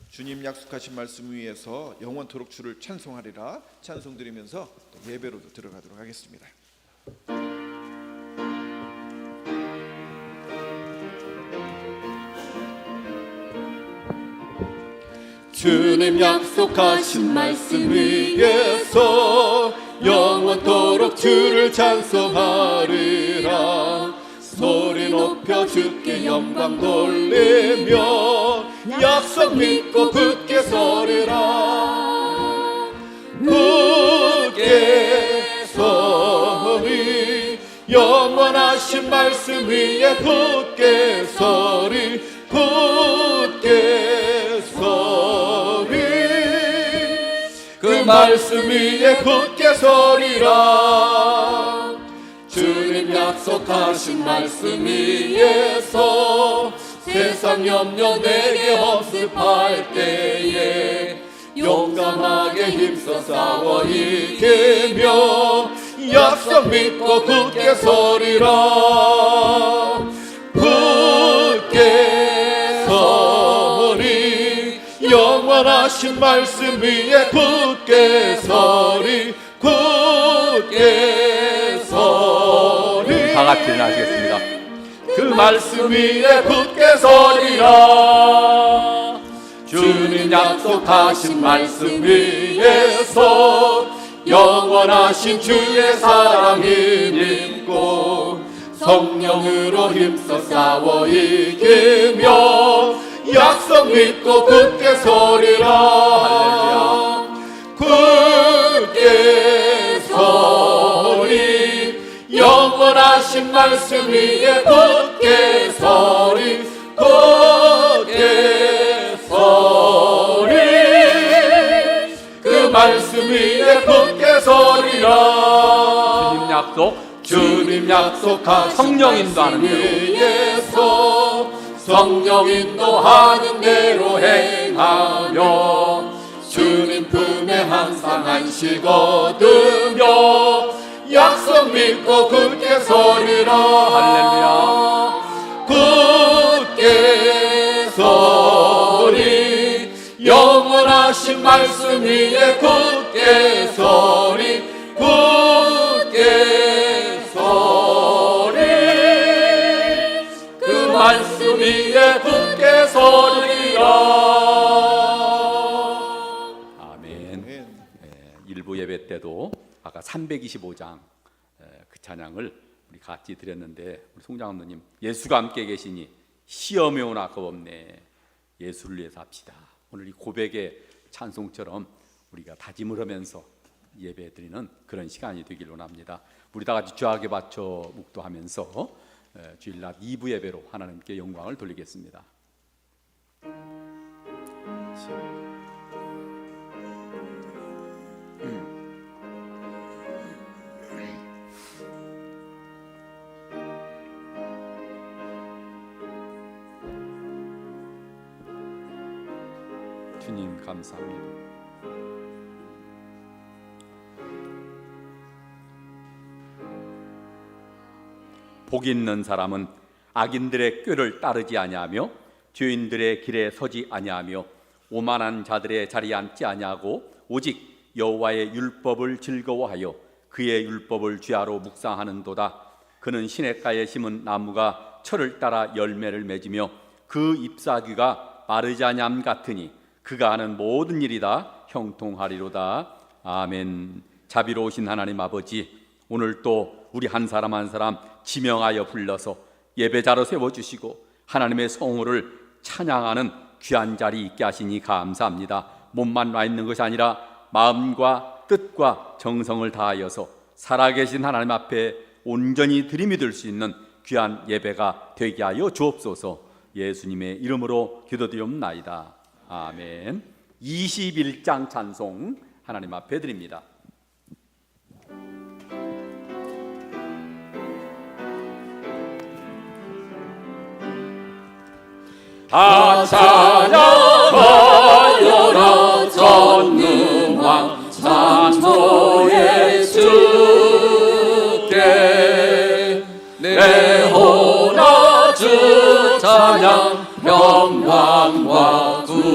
주님 약속하신 말씀 위에서 영원토록 주를 찬송하리라 찬송 드리면서 또 예배로도 들어가도록 하겠습니다. 주님 약속하신 말씀 위에서 영원토록 주를 찬송하리라. 소리 높여 주께 영광 돌리며 약속 믿고 굳게 서리라. 굳게 서리 영원하신 말씀 위에 굳게 서리 굳게 서리 그 말씀 위에 굳게 서리라. 주님 약속하신 말씀 위에서 세상 염려 내게 없습할 때에 용감하게 힘써 싸워 이기며 약속 믿고 굳게 서리라. 굳게 서리 영원하신 말씀 위에 굳게 서리 굳게 서리 다 같이 일어나시겠습니다. 그 말씀 위에 굳게 서리라. 주님 약속하신 말씀 위에서 영원하신 주의 사랑 힘입고 성령으로 힘써 싸워 이기며 약속 믿고 굳게 서리라. 굳게 서리 영원하신 말씀 위에 굳게 서리 굳게 서리 그 말씀 위에 굳게 서리라. 주님 약속하신 성령 인도하는 대로 위에서 성령 인도하는 대로 행하며 주님 품에 항상 안식 얻으며 약속 믿고 굳게 서리라. 할렐루야. 굳게 서리 영원하신 말씀 위에 굳게 서리 굳게 서리 그 말씀 위에 굳게 서리라. 아멘. 일부 예배 때도 아까 325장 그 찬양을 우리 같이 드렸는데 우리 송장로님 예수가 함께 계시니 시험에 오나 겁없네. 예수를 위해서 합시다. 오늘 이 고백의 찬송처럼 우리가 다짐을 하면서 예배 드리는 그런 시간이 되길 원합니다. 우리 다 같이 주하게 바쳐 묵도하면서 주일낮 2부 예배로 하나님께 영광을 돌리겠습니다. 주님 감사합니다. 복 있는 사람은 악인들의 꾀를 따르지 아니하며 죄인들의 길에 서지 아니하며 오만한 자들의 자리에 앉지 아니하고 오직 여호와의 율법을 즐거워하여 그의 율법을 주야로 묵상하는도다. 그는 시냇가에 심은 나무가 철을 따라 열매를 맺으며 그 잎사귀가 마르지 아니함 같으니 그가 하는 모든 일이 다 형통하리로다. 아멘. 자비로우신 하나님 아버지, 오늘 또 우리 한 사람 한 사람 지명하여 불러서 예배자로 세워주시고 하나님의 성호를 찬양하는 귀한 자리 있게 하시니 감사합니다. 몸만 와 있는 것이 아니라 마음과 뜻과 정성을 다하여서 살아계신 하나님 앞에 온전히 들이밀을 수 있는 귀한 예배가 되게 하여 주옵소서. 예수님의 이름으로 기도드리옵나이다. 아멘. 21장 찬송 하나님 앞에 드립니다. 찬양하여라 전능왕 창조의 주께 내 호나 주 찬양 영광과 구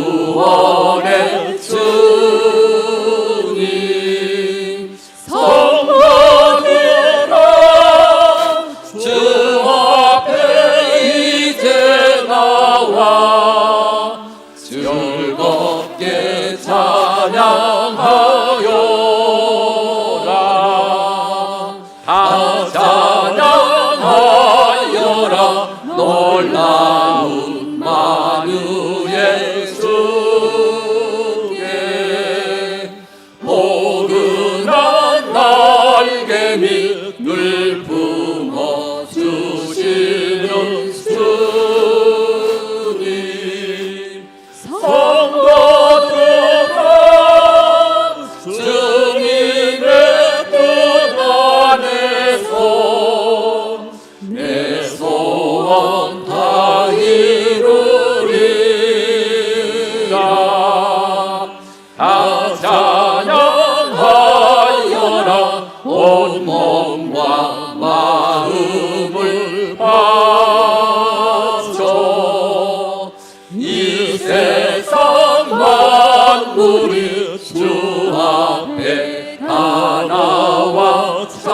이 세상 만물이 주 앞에 다 나와 찬양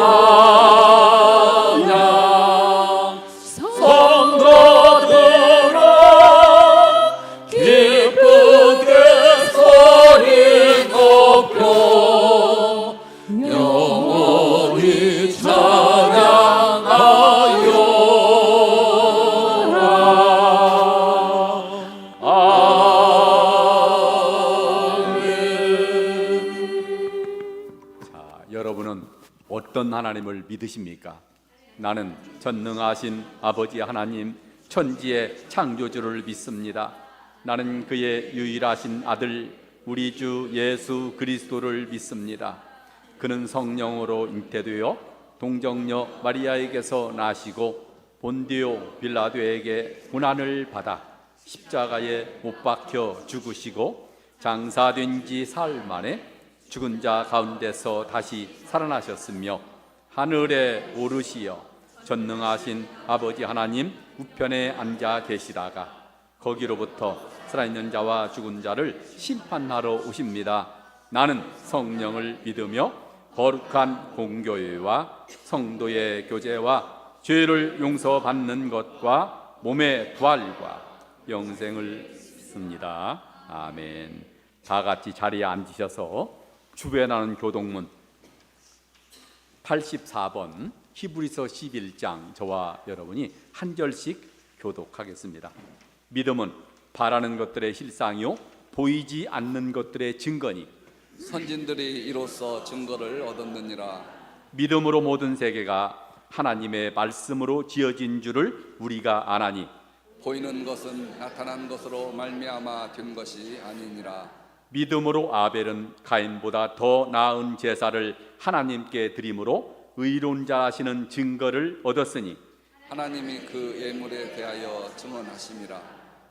성도들아 기쁘게 소리 높여 영원히 여러분은 어떤 하나님을 믿으십니까? 나는 전능하신 아버지 하나님, 천지의 창조주를 믿습니다. 나는 그의 유일하신 아들 우리 주 예수 그리스도를 믿습니다. 그는 성령으로 잉태되어 동정녀 마리아에게서 나시고 본디오 빌라도에게 고난을 받아 십자가에 못 박혀 죽으시고 장사된 지 사흘 만에 죽은 자 가운데서 다시 살아나셨으며 하늘에 오르시어 전능하신 아버지 하나님 우편에 앉아 계시다가 거기로부터 살아있는 자와 죽은 자를 심판하러 오십니다. 나는 성령을 믿으며 거룩한 공교회와 성도의 교제와 죄를 용서받는 것과 몸의 부활과 영생을 믿습니다. 아멘. 다 같이 자리에 앉으셔서 주변하는 교동문 84번 히브리서 11장 저와 여러분이 한 절씩 교독하겠습니다. 믿음은 바라는 것들의 실상이요 보이지 않는 것들의 증거니 선진들이 이로써 증거를 얻었느니라. 믿음으로 모든 세계가 하나님의 말씀으로 지어진 줄을 우리가 아나니 보이는 것은 나타난 것으로 말미암아 된 것이 아니니라. 믿음으로 아벨은 가인보다 더 나은 제사를 하나님께 드림으로 의로운 자 하시는 증거를 얻었으니 하나님이 그 예물에 대하여 증언하심이라.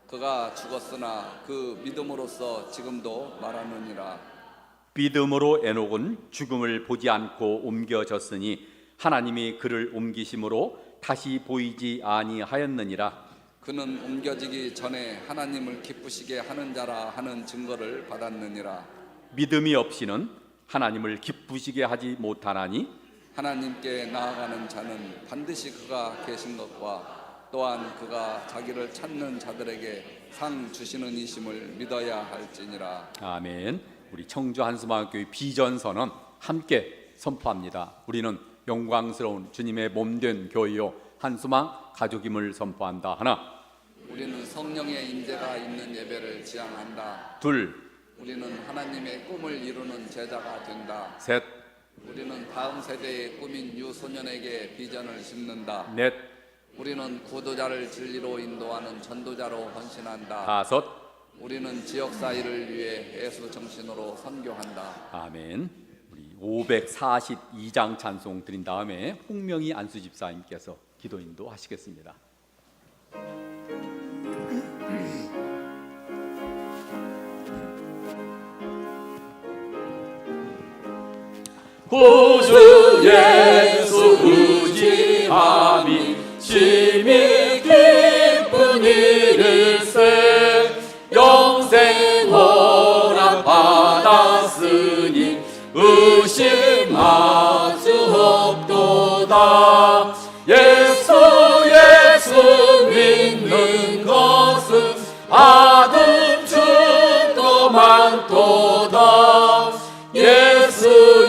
그가 죽었으나 그 믿음으로써 지금도 말하느니라. 믿음으로 에녹은 죽음을 보지 않고 옮겨졌으니 하나님이 그를 옮기심으로 다시 보이지 아니하였느니라. 그는 옮겨지기 전에 하나님을 기쁘시게 하는 자라 하는 증거를 받았느니라. 믿음이 없이는 하나님을 기쁘시게 하지 못하나니 하나님께 나아가는 자는 반드시 그가 계신 것과 또한 그가 자기를 찾는 자들에게 상 주시는 이심을 믿어야 할지니라. 아멘. 우리 청주 한수마교회 비전선언 함께 선포합니다. 우리는 영광스러운 주님의 몸된 교회요 한수마 가족임을 선포한다. 하나, 우리는 성령의 임재가 있는 예배를 지향한다. 둘, 우리는 하나님의 꿈을 이루는 제자가 된다. 셋, 우리는 다음 세대의 꿈인 유소년에게 비전을 심는다. 넷, 우리는 구도자를 진리로 인도하는 전도자로 헌신한다. 다섯. 우리는 지역사 일을 위해 예수 정신으로 선교한다. 아멘. 우리 542장 찬송 드린 다음에 홍명희 안수 집사님께서 기도 인도하시겠습니다. 구주 예수 의지함이 심히 기쁜 일일세 영생 허락 받았으니 의심할 수 없도다. 예수 믿는 것은 아들 축도 많도다. 예수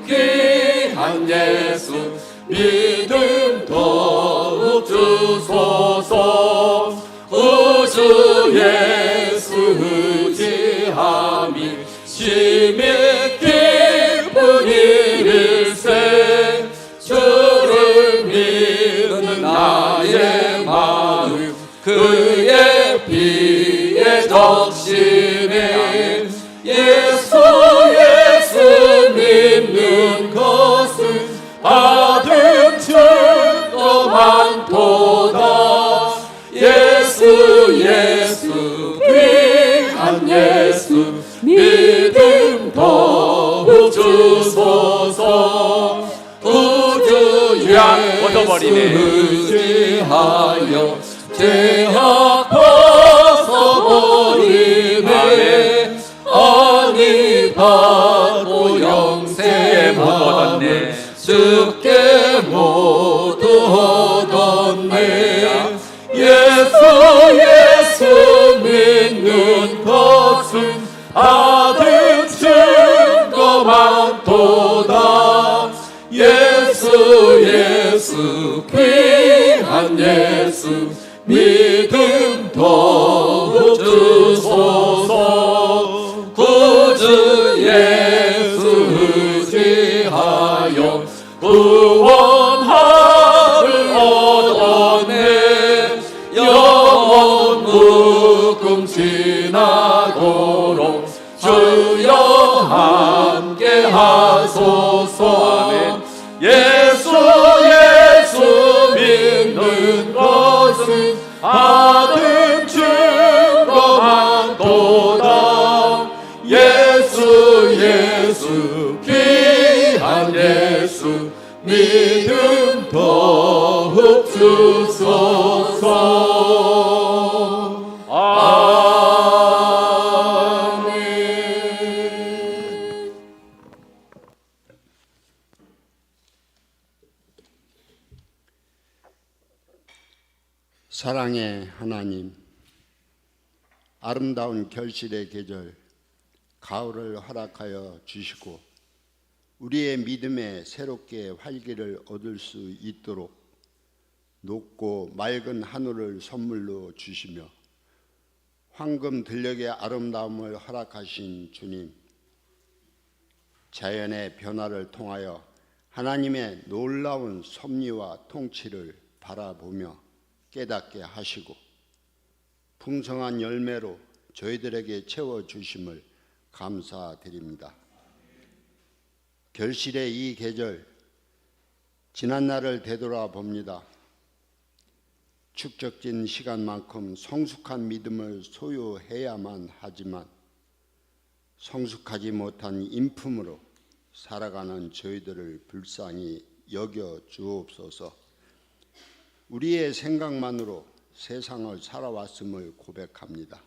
귀한 예수 믿음 더욱 주소서. 우주 예수 의지함이 심히 기쁜 일일세 주를 믿는 나의 마음 그의 피에 적시네. 예수 믿는 것은 받은 증거 많도다. 예수 귀한 예수 믿음 더욱 주소서. 우주 예수 의지하여 죄악 벗어 귀한 예수 믿음 더욱 주소서. 구주 예수 의지하여 구원함을 얻었네. 영원 묶음 지나도록 주여 함께 하소서. 아멘. 예수 믿는 것은 받은 증거만도다. 예수 귀한 예수 믿음 더욱 주소서. 아멘. 사랑의 하나님, 아름다운 결실의 계절 가을을 허락하여 주시고 우리의 믿음에 새롭게 활기를 얻을 수 있도록 높고 맑은 하늘을 선물로 주시며 황금 들녘의 아름다움을 허락하신 주님, 자연의 변화를 통하여 하나님의 놀라운 섭리와 통치를 바라보며 깨닫게 하시고 풍성한 열매로 저희들에게 채워주심을 감사드립니다. 결실의 이 계절, 지난날을 되돌아봅니다. 축적진 시간만큼 성숙한 믿음을 소유해야만 하지만 성숙하지 못한 인품으로 살아가는 저희들을 불쌍히 여겨 주옵소서. 우리의 생각만으로 세상을 살아왔음을 고백합니다.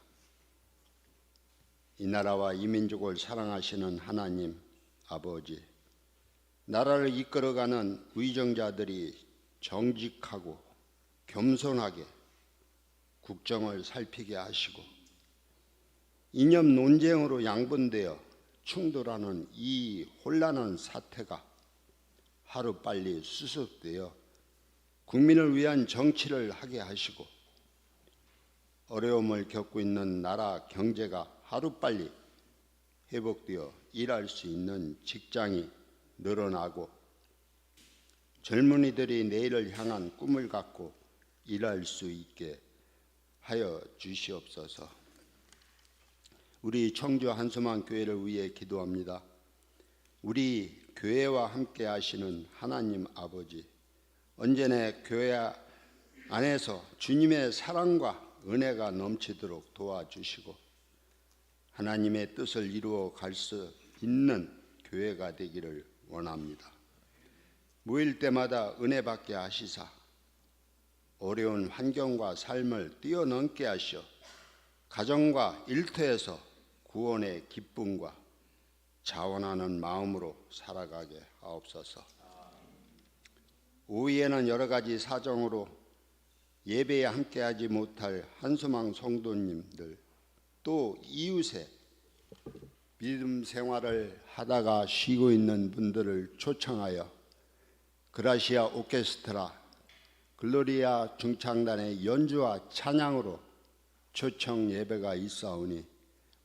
이 나라와 이 민족을 사랑하시는 하나님 아버지, 나라를 이끌어가는 의정자들이 정직하고 겸손하게 국정을 살피게 하시고 이념 논쟁으로 양분되어 충돌하는 이 혼란한 사태가 하루빨리 수습되어 국민을 위한 정치를 하게 하시고 어려움을 겪고 있는 나라 경제가 하루빨리 회복되어 일할 수 있는 직장이 늘어나고 젊은이들이 내일을 향한 꿈을 갖고 일할 수 있게 하여 주시옵소서. 우리 청주 한수만 교회를 위해 기도합니다. 우리 교회와 함께 하시는 하나님 아버지, 언제나 교회 안에서 주님의 사랑과 은혜가 넘치도록 도와주시고 하나님의 뜻을 이루어 갈 수 있는 교회가 되기를 원합니다. 모일 때마다 은혜 받게 하시사 어려운 환경과 삶을 뛰어넘게 하시어 가정과 일터에서 구원의 기쁨과 자원하는 마음으로 살아가게 하옵소서. 오후에는 여러 가지 사정으로 예배에 함께하지 못할 한수망 성도님들, 또 이웃에 믿음 생활을 하다가 쉬고 있는 분들을 초청하여 그라시아 오케스트라, 글로리아 중창단의 연주와 찬양으로 초청 예배가 있사오니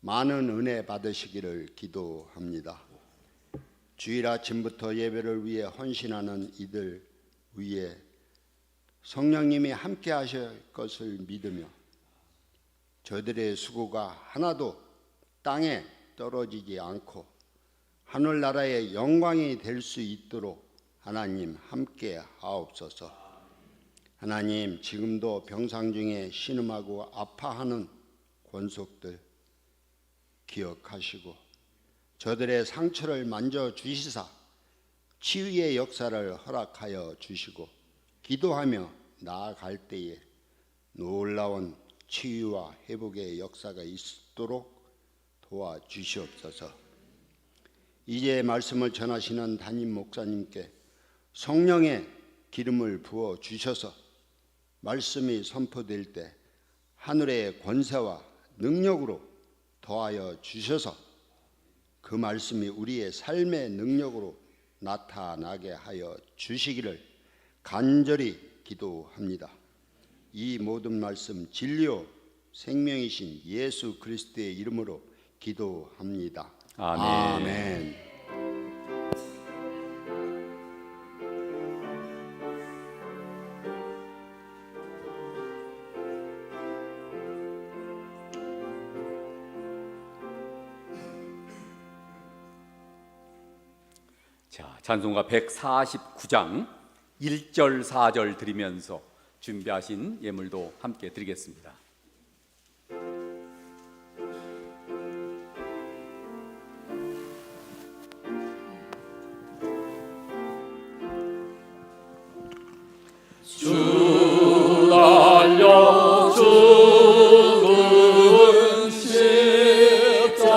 많은 은혜 받으시기를 기도합니다. 주일 아침부터 예배를 위해 헌신하는 이들 위에 성령님이 함께 하실 것을 믿으며 저들의 수고가 하나도 땅에 떨어지지 않고 하늘나라의 영광이 될 수 있도록 하나님 함께 하옵소서. 하나님, 지금도 병상 중에 신음하고 아파하는 권속들 기억하시고 저들의 상처를 만져주시사 치유의 역사를 허락하여 주시고 기도하며 나아갈 때에 놀라운 치유와 회복의 역사가 있도록 도와주시옵소서. 이제 말씀을 전하시는 담임 목사님께 성령의 기름을 부어 주셔서 말씀이 선포될 때 하늘의 권세와 능력으로 더하여 주셔서 그 말씀이 우리의 삶의 능력으로 나타나게 하여 주시기를 간절히 기도합니다. 이 모든 말씀 진리요 생명이신 예수 그리스도의 이름으로 기도합니다. 아멘. 아멘. 자, 찬송가 149장 1절 4절 드리면서 준비하신 예물도 함께 드리겠습니다. 주 달려 죽은 십자가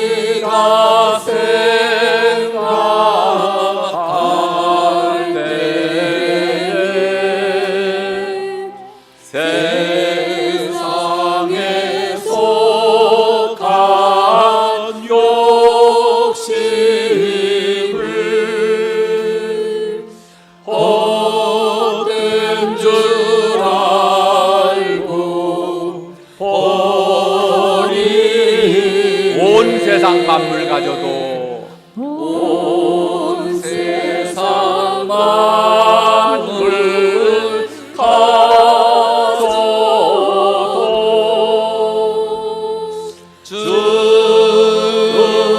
우리가 생각할 때에 세상에 속한 욕심을 헛된 줄 알고 버리고 온 세상 만물 가져도 온 세상 만물 가져도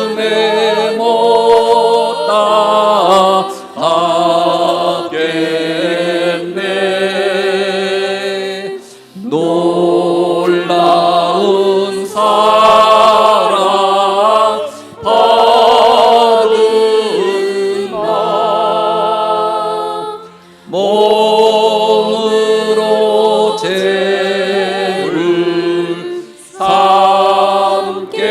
주님의 못 따르겠네. 놀라운 사랑 받은 나 몸으로 죄를 삼겠네.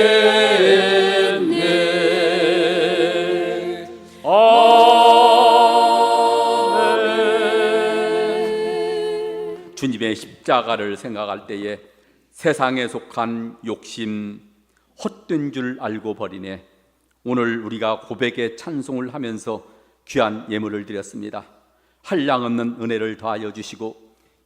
아멘. 주님의 십자가를 생각할 때에 세상에 속한 욕심 헛된 줄 알고 버리네. 오늘 우리가 고백의 찬송을 하면서 귀한 예물을 드렸습니다. 한량없는 은혜를 더하여 주시고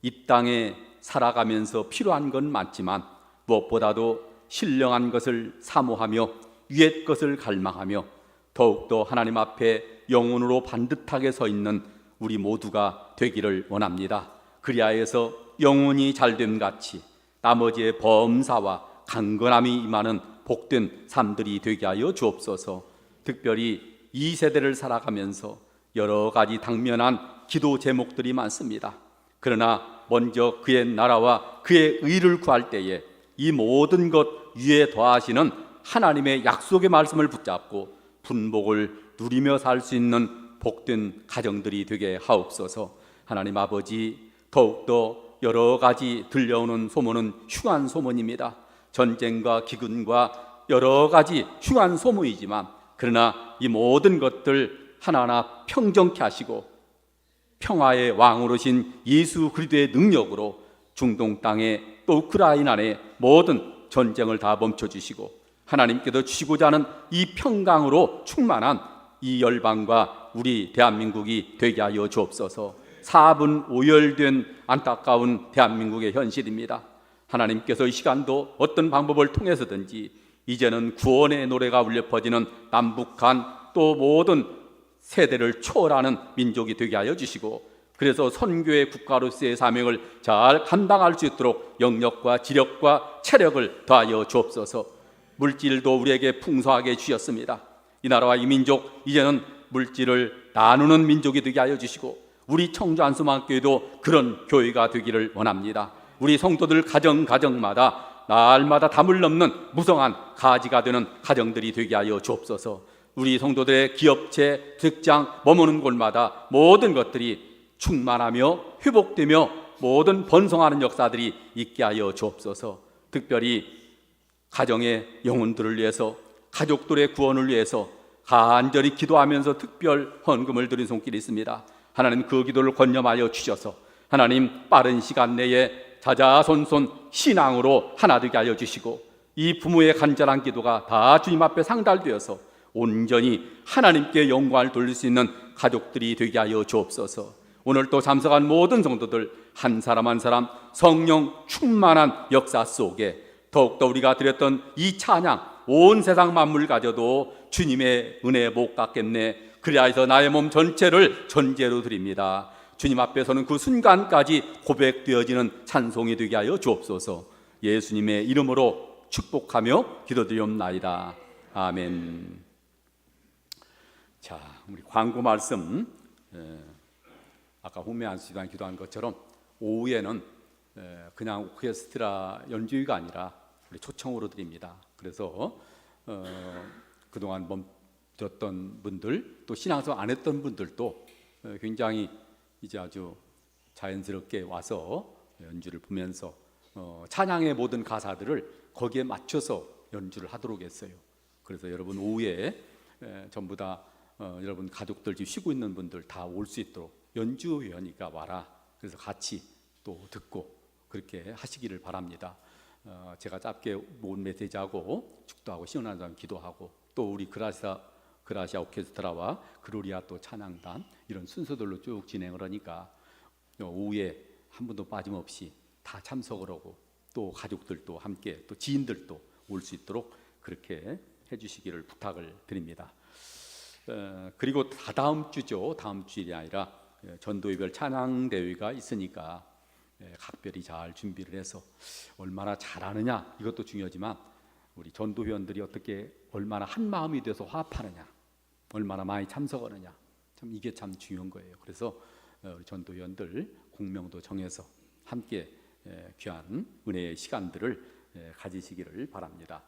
이 땅에 살아가면서 필요한 건 많지만 무엇보다도 신령한 것을 사모하며 위의 것을 갈망하며 더욱더 하나님 앞에 영혼으로 반듯하게 서 있는 우리 모두가 되기를 원합니다. 그리하여서 영혼이 잘됨 같이 나머지의 범사와 강건함이 임하는 복된 삶들이 되게 하여 주옵소서. 특별히 이 세대를 살아가면서 여러 가지 당면한 기도 제목들이 많습니다. 그러나 먼저 그의 나라와 그의 의를 구할 때에 이 모든 것 위에 더하시는 하나님의 약속의 말씀을 붙잡고 분복을 누리며 살 수 있는 복된 가정들이 되게 하옵소서. 하나님 아버지, 더욱더 여러 가지 들려오는 소문은 흉한 소문입니다. 전쟁과 기근과 여러 가지 흉한 소문이지만 그러나 이 모든 것들 하나하나 평정케 하시고 평화의 왕으로신 예수 그리스도의 능력으로 중동 땅에 또 우크라이나 안에 모든 전쟁을 다 멈춰주시고 하나님께서 주시고자 하는 이 평강으로 충만한 이 열방과 우리 대한민국이 되게 하여 주옵소서. 4분 오열된 안타까운 대한민국의 현실입니다. 하나님께서 이 시간도 어떤 방법을 통해서든지 이제는 구원의 노래가 울려 퍼지는 남북한 또 모든 세대를 초월하는 민족이 되게 하여 주시고 그래서 선교의 국가로서의 사명을 잘 감당할 수 있도록 영역과 지력과 체력을 더하여 주옵소서. 물질도 우리에게 풍성하게 주셨습니다. 이 나라와 이 민족 이제는 물질을 나누는 민족이 되게 하여 주시고 우리 청주 안수만교회도 그런 교회가 되기를 원합니다. 우리 성도들 가정마다 날마다 담을 넘는 무성한 가지가 되는 가정들이 되게 하여 주옵소서. 우리 성도들의 기업체, 직장, 머무는 곳마다 모든 것들이 충만하며 회복되며 모든 번성하는 역사들이 있게 하여 주옵소서. 특별히 가정의 영혼들을 위해서 가족들의 구원을 위해서 간절히 기도하면서 특별 헌금을 드린 손길이 있습니다. 하나님 그 기도를 권념하여 주셔서 하나님 빠른 시간 내에 자자손손 신앙으로 하나 되게 하여 주시고 이 부모의 간절한 기도가 다 주님 앞에 상달되어서 온전히 하나님께 영광을 돌릴 수 있는 가족들이 되게 하여 주옵소서. 오늘 또 참석한 모든 성도들 한 사람 한 사람 성령 충만한 역사 속에 더욱더 우리가 드렸던 이 찬양 온 세상 만물 가져도 주님의 은혜에 못 갚겠네. 그리하여서 나의 몸 전체를 전제로 드립니다. 주님 앞에서는 그 순간까지 고백되어지는 찬송이 되게 하여 주옵소서. 예수님의 이름으로 축복하며 기도드리옵나이다. 아멘. 자, 우리 광고 말씀, 아까 홍매한 수단 기도한 것처럼 오후에는 그냥 오케스트라 연주가 아니라 우리 초청으로 드립니다. 그래서 그동안 멈췄던 분들, 또 신앙생활 안 했던 분들도 굉장히 이제 아주 자연스럽게 와서 연주를 보면서 찬양의 모든 가사들을 거기에 맞춰서 연주를 하도록 했어요. 그래서 여러분 오후에 전부 다 여러분 가족들 지금 쉬고 있는 분들 다 올 수 있도록 연주회원이가 와라. 그래서 같이 또 듣고 그렇게 하시기를 바랍니다. 제가 짧게 모은 메시지하고 축도하고 시원한 사람 기도하고 또 우리 그라시아 오케스트라와 그로리아 또 찬양단 이런 순서들로 쭉 진행을 하니까 오후에 한 분도 빠짐없이 다 참석을 하고 또 가족들도 함께 또 지인들도 올 수 있도록 그렇게 해주시기를 부탁을 드립니다. 그리고 다다음 주죠. 다음 주일이 아니라 전도회별 찬양대회가 있으니까 각별히 잘 준비를 해서 얼마나 잘하느냐 이것도 중요하지만 우리 전도회원들이 어떻게 얼마나 한 마음이 돼서 화합하느냐 얼마나 많이 참석하느냐 참 이게 참 중요한 거예요. 그래서 우리 전도회원들 공명도 정해서 함께 귀한 은혜의 시간들을 가지시기를 바랍니다.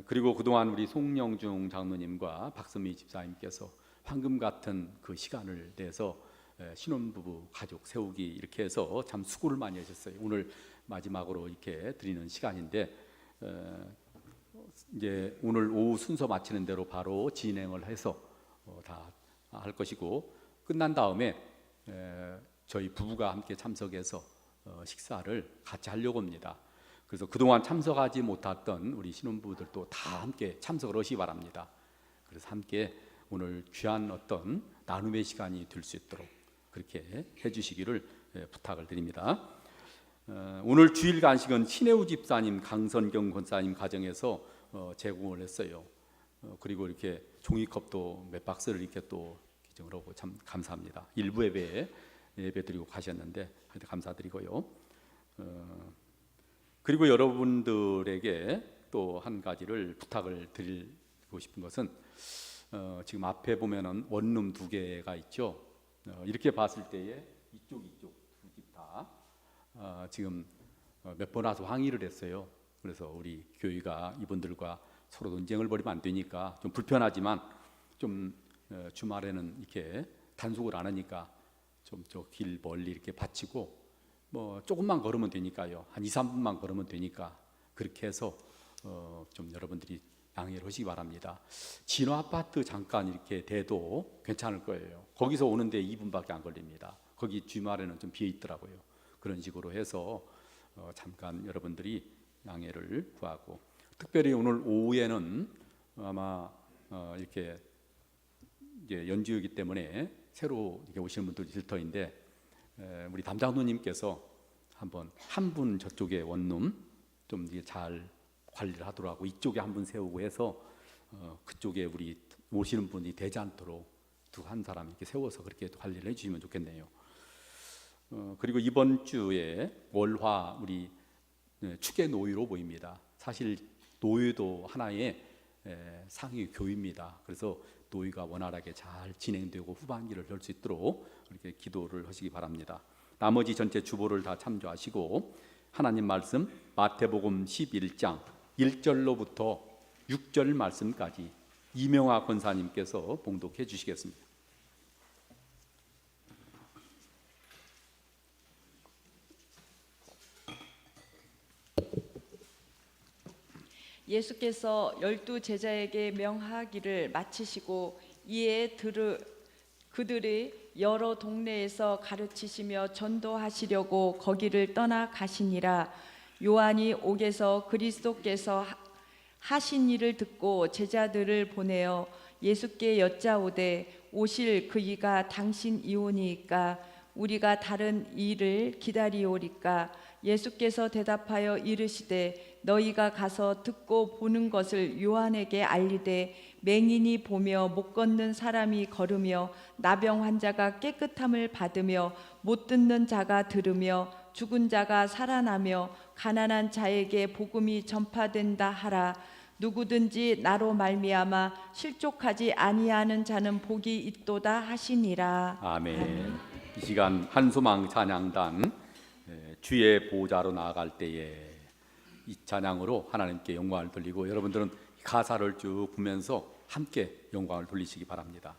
그리고 그동안 우리 송영중 장로님과 박선미 집사님께서 황금 같은 그 시간을 내서 신혼부부 가족 세우기 이렇게 해서 참 수고를 많이 하셨어요. 오늘 마지막으로 이렇게 드리는 시간인데 이제 오늘 오후 순서 마치는 대로 바로 진행을 해서 다 할 것이고 끝난 다음에 저희 부부가 함께 참석해서 식사를 같이 하려고 합니다. 그래서 그동안 참석하지 못했던 우리 신혼부부들도 다 함께 참석을 하시기 바랍니다. 그래서 함께 오늘 귀한 어떤 나눔의 시간이 될 수 있도록 그렇게 해주시기를 부탁을 드립니다. 오늘 주일 간식은 신혜우 집사님, 강선경 권사님 가정에서 제공을 했어요. 그리고 이렇게 종이컵도 몇 박스를 이렇게 또 기증을 하고 참 감사합니다. 일부 예배 드리고 가셨는데 감사드리고요. 그리고 여러분들에게 또 한 가지를 부탁을 드리고 싶은 것은 지금 앞에 보면은 원룸 2개가 있죠. 이렇게 봤을 때에 이쪽 두 집 다 지금 몇 번 와서 항의를 했어요. 그래서 우리 교회가 이분들과 서로 논쟁을 벌이면 안 되니까 좀 불편하지만 좀 주말에는 이렇게 단속을 안 하니까 좀 저 길 멀리 이렇게 바치고 뭐 조금만 걸으면 되니까요. 한 2-3분만 걸으면 되니까 그렇게 해서 좀 여러분들이 양해를 하시기 바랍니다. 진화 아파트 잠깐 이렇게 대도 괜찮을 거예요. 거기서 오는데 2분밖에 안 걸립니다. 거기 주말에는 좀 비어 있더라고요. 그런 식으로 해서 잠깐 여러분들이 양해를 구하고 특별히 오늘 오후에는 아마 이렇게 이제 연주이기 때문에 새로 이렇게 오시는 분들이 있을 터인데 우리 담장로님께서 한번 한 분 저쪽에 원룸 좀 잘 관리를 하도록 하고 이쪽에 한 분 세우고 해서 그쪽에 우리 오시는 분이 되지 않도록 한 사람 이렇게 세워서 그렇게 관리를 해주시면 좋겠네요. 그리고 이번 주에 월화 우리 축계 노유로 모입니다. 사실 노유도 하나의 상위 교회입니다. 그래서 노유가 원활하게 잘 진행되고 후반기를 열 수 있도록 이렇게 기도를 하시기 바랍니다. 나머지 전체 주보를 다 참조하시고 하나님 말씀 마태복음 11장 1절로부터 6절 말씀까지 이명화 권사님께서 봉독해 주시겠습니다. 예수께서 12 제자에게 명하기를 마치시고 이에 그들이 여러 동네에서 가르치시며 전도하시려고 거기를 떠나 가시니라. 요한이 옥에서 그리스도께서 하신 일을 듣고 제자들을 보내어 예수께 여짜오되 오실 그 이가 당신 이오니이까 우리가 다른 이를 기다리오리까. 예수께서 대답하여 이르시되 너희가 가서 듣고 보는 것을 요한에게 알리되 맹인이 보며 못 걷는 사람이 걸으며 나병 환자가 깨끗함을 받으며 못 듣는 자가 들으며 죽은 자가 살아나며 가난한 자에게 복음이 전파된다 하라. 누구든지 나로 말미암아 실족하지 아니하는 자는 복이 있도다 하시니라. 아멘. 이 시간 한소망 찬양단 주의 보좌로 나아갈 때에 이 찬양으로 하나님께 영광을 돌리고 여러분들은 가사를 쭉 보면서 함께 영광을 돌리시기 바랍니다.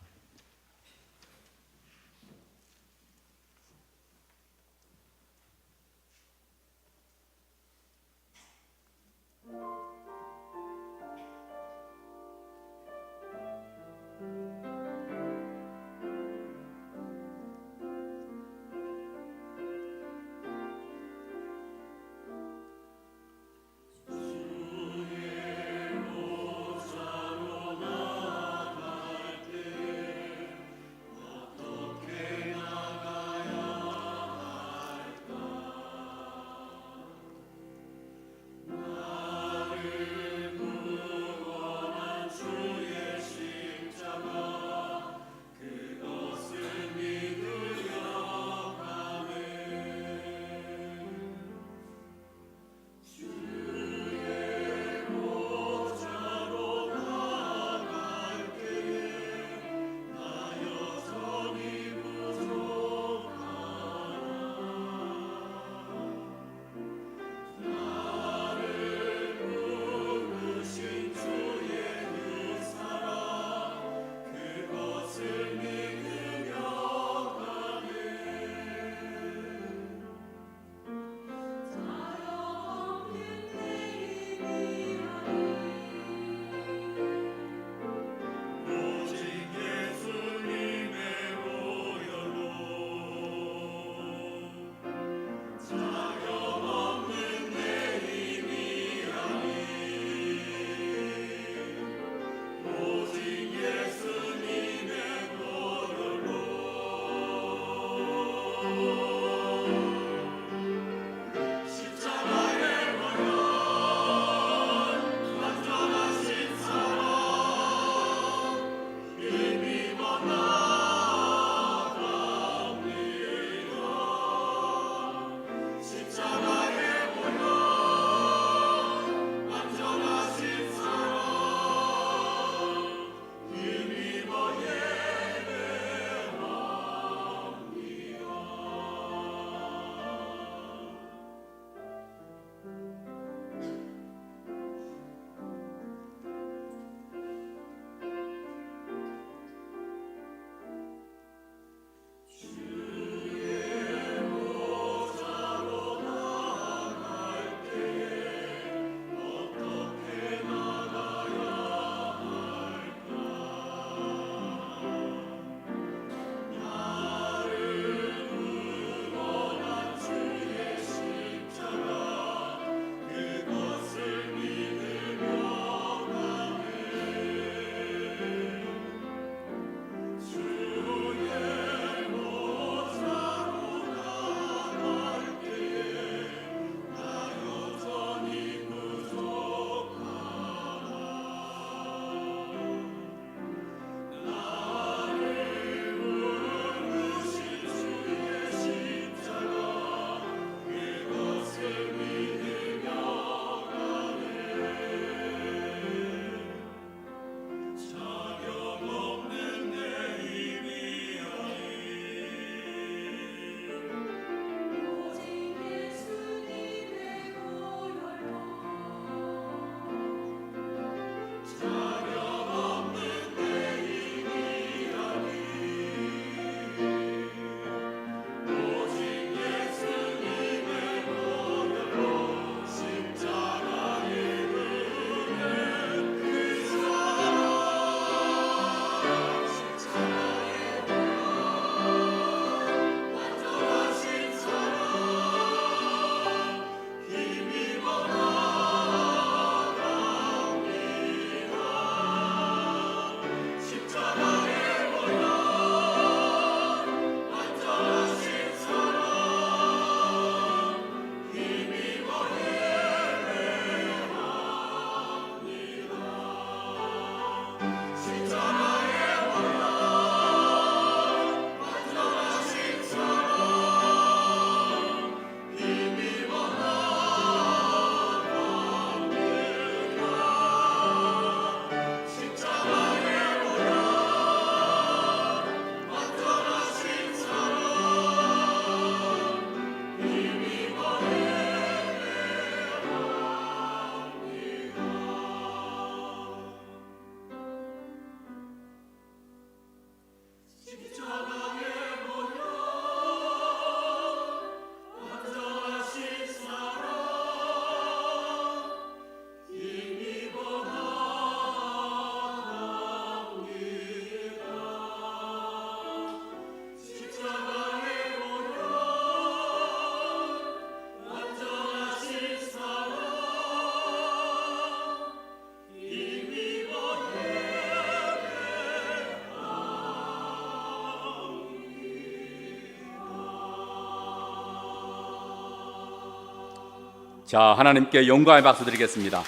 자, 하나님께 영광의 박수 드리겠습니다.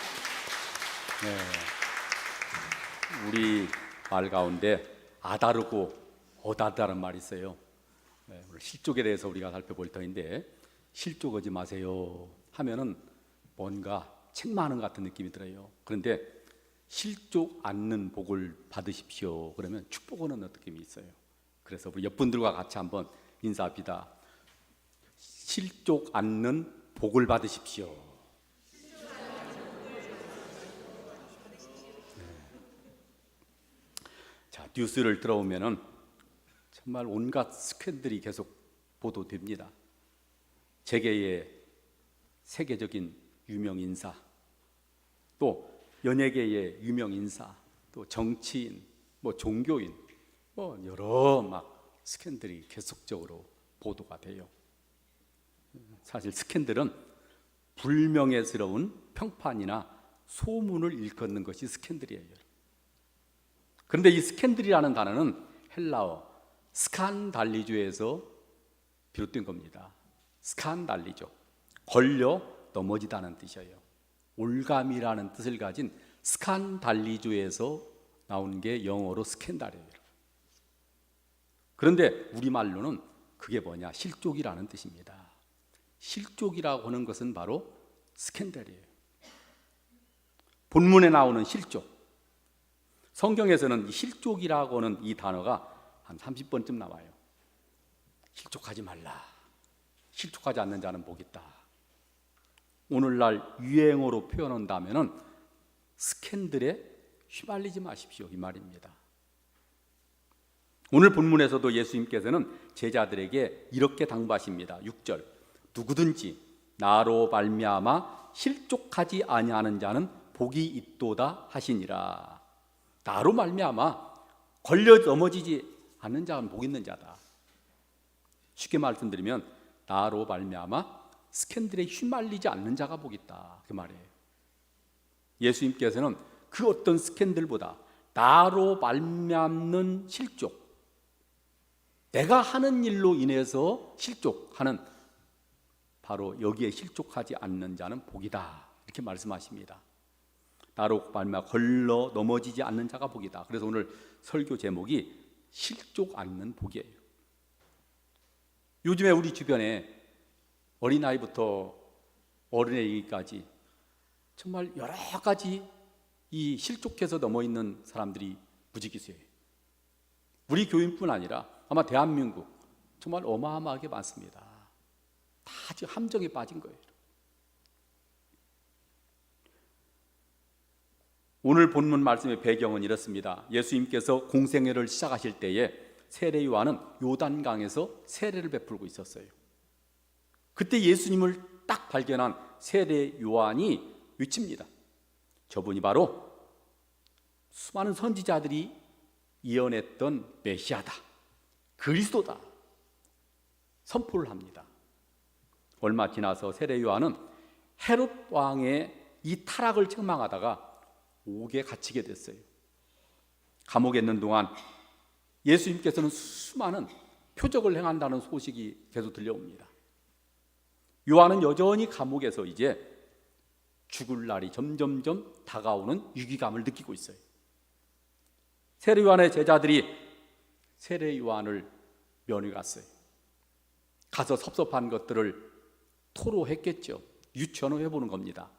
네. 우리 말 가운데 아다르고 어다다는 말이 있어요. 네, 오늘 실족에 대해서 우리가 살펴볼 터인데, 실족하지 마세요 하면은 뭔가 책망하는 것 같은 느낌이 들어요. 그런데 실족 않는 복을 받으십시오 그러면 축복을 얻는 느낌이 있어요. 그래서 우리 옆분들과 같이 한번 인사합니다. 실족 않는 복을 받으십시오. 자, 뉴스를 들어오면은 정말 온갖 스캔들이 계속 보도됩니다. 재계의 세계적인 유명 인사, 또 연예계의 유명 인사, 또 정치인, 뭐 종교인, 뭐 여러 막 스캔들이 계속적으로 보도가 돼요. 사실 스캔들은 불명예스러운 평판이나 소문을 일컫는 것이 스캔들이에요. 그런데 이 스캔들이라는 단어는 헬라어 스칸달리조에서 비롯된 겁니다. 스칸달리조, 걸려 넘어지다는 뜻이에요. 올감이라는 뜻을 가진 스칸달리조에서 나온 게 영어로 스캔달이에요. 그런데 우리말로는 그게 뭐냐? 실족이라는 뜻입니다. 실족이라고 하는 것은 바로 스캔들이에요. 본문에 나오는 실족, 성경에서는 실족이라고 하는 이 단어가 한 30번쯤 나와요. 실족하지 말라, 실족하지 않는 자는 복이 있다. 오늘날 유행어로 표현한다면은 스캔들에 휘말리지 마십시오, 이 말입니다. 오늘 본문에서도 예수님께서는 제자들에게 이렇게 당부하십니다. 6절, 누구든지 나로 말미암아 실족하지 아니하는 자는 복이 있도다 하시니라. 나로 말미암아 걸려 넘어지지 않는 자는 복 있는 자다. 쉽게 말씀드리면 나로 말미암아 스캔들에 휘말리지 않는 자가 복 있다, 그 말이에요. 예수님께서는 그 어떤 스캔들보다 나로 말미암는 실족, 내가 하는 일로 인해서 실족하는, 바로 여기에 실족하지 않는 자는 복이다, 이렇게 말씀하십니다. 나로 말미암아 걸러 넘어지지 않는 자가 복이다. 그래서 오늘 설교 제목이 실족 않는 복이에요. 요즘에 우리 주변에 어린아이부터 어른애기까지 정말 여러 가지 이 실족해서 넘어있는 사람들이 무지기수예요. 우리 교인뿐 아니라 아마 대한민국 정말 어마어마하게 많습니다. 다 지금 함정에 빠진 거예요. 오늘 본문 말씀의 배경은 이렇습니다. 예수님께서 공생애를 시작하실 때에 세례 요한은 요단강에서 세례를 베풀고 있었어요. 그때 예수님을 딱 발견한 세례 요한이 외칩니다. 저분이 바로 수많은 선지자들이 예언했던 메시아다, 그리스도다 선포를 합니다. 얼마 지나서 세례 요한은 헤롯 왕의 이 타락을 책망하다가 옥에 갇히게 됐어요. 감옥에 있는 동안 예수님께서는 수많은 표적을 행한다는 소식이 계속 들려옵니다. 요한은 여전히 감옥에서 이제 죽을 날이 점점점 다가오는 위기감을 느끼고 있어요. 세례 요한의 제자들이 세례 요한을 면회 갔어요. 가서 섭섭한 것들을 토로했겠죠. 유추언을 해보는 겁니다.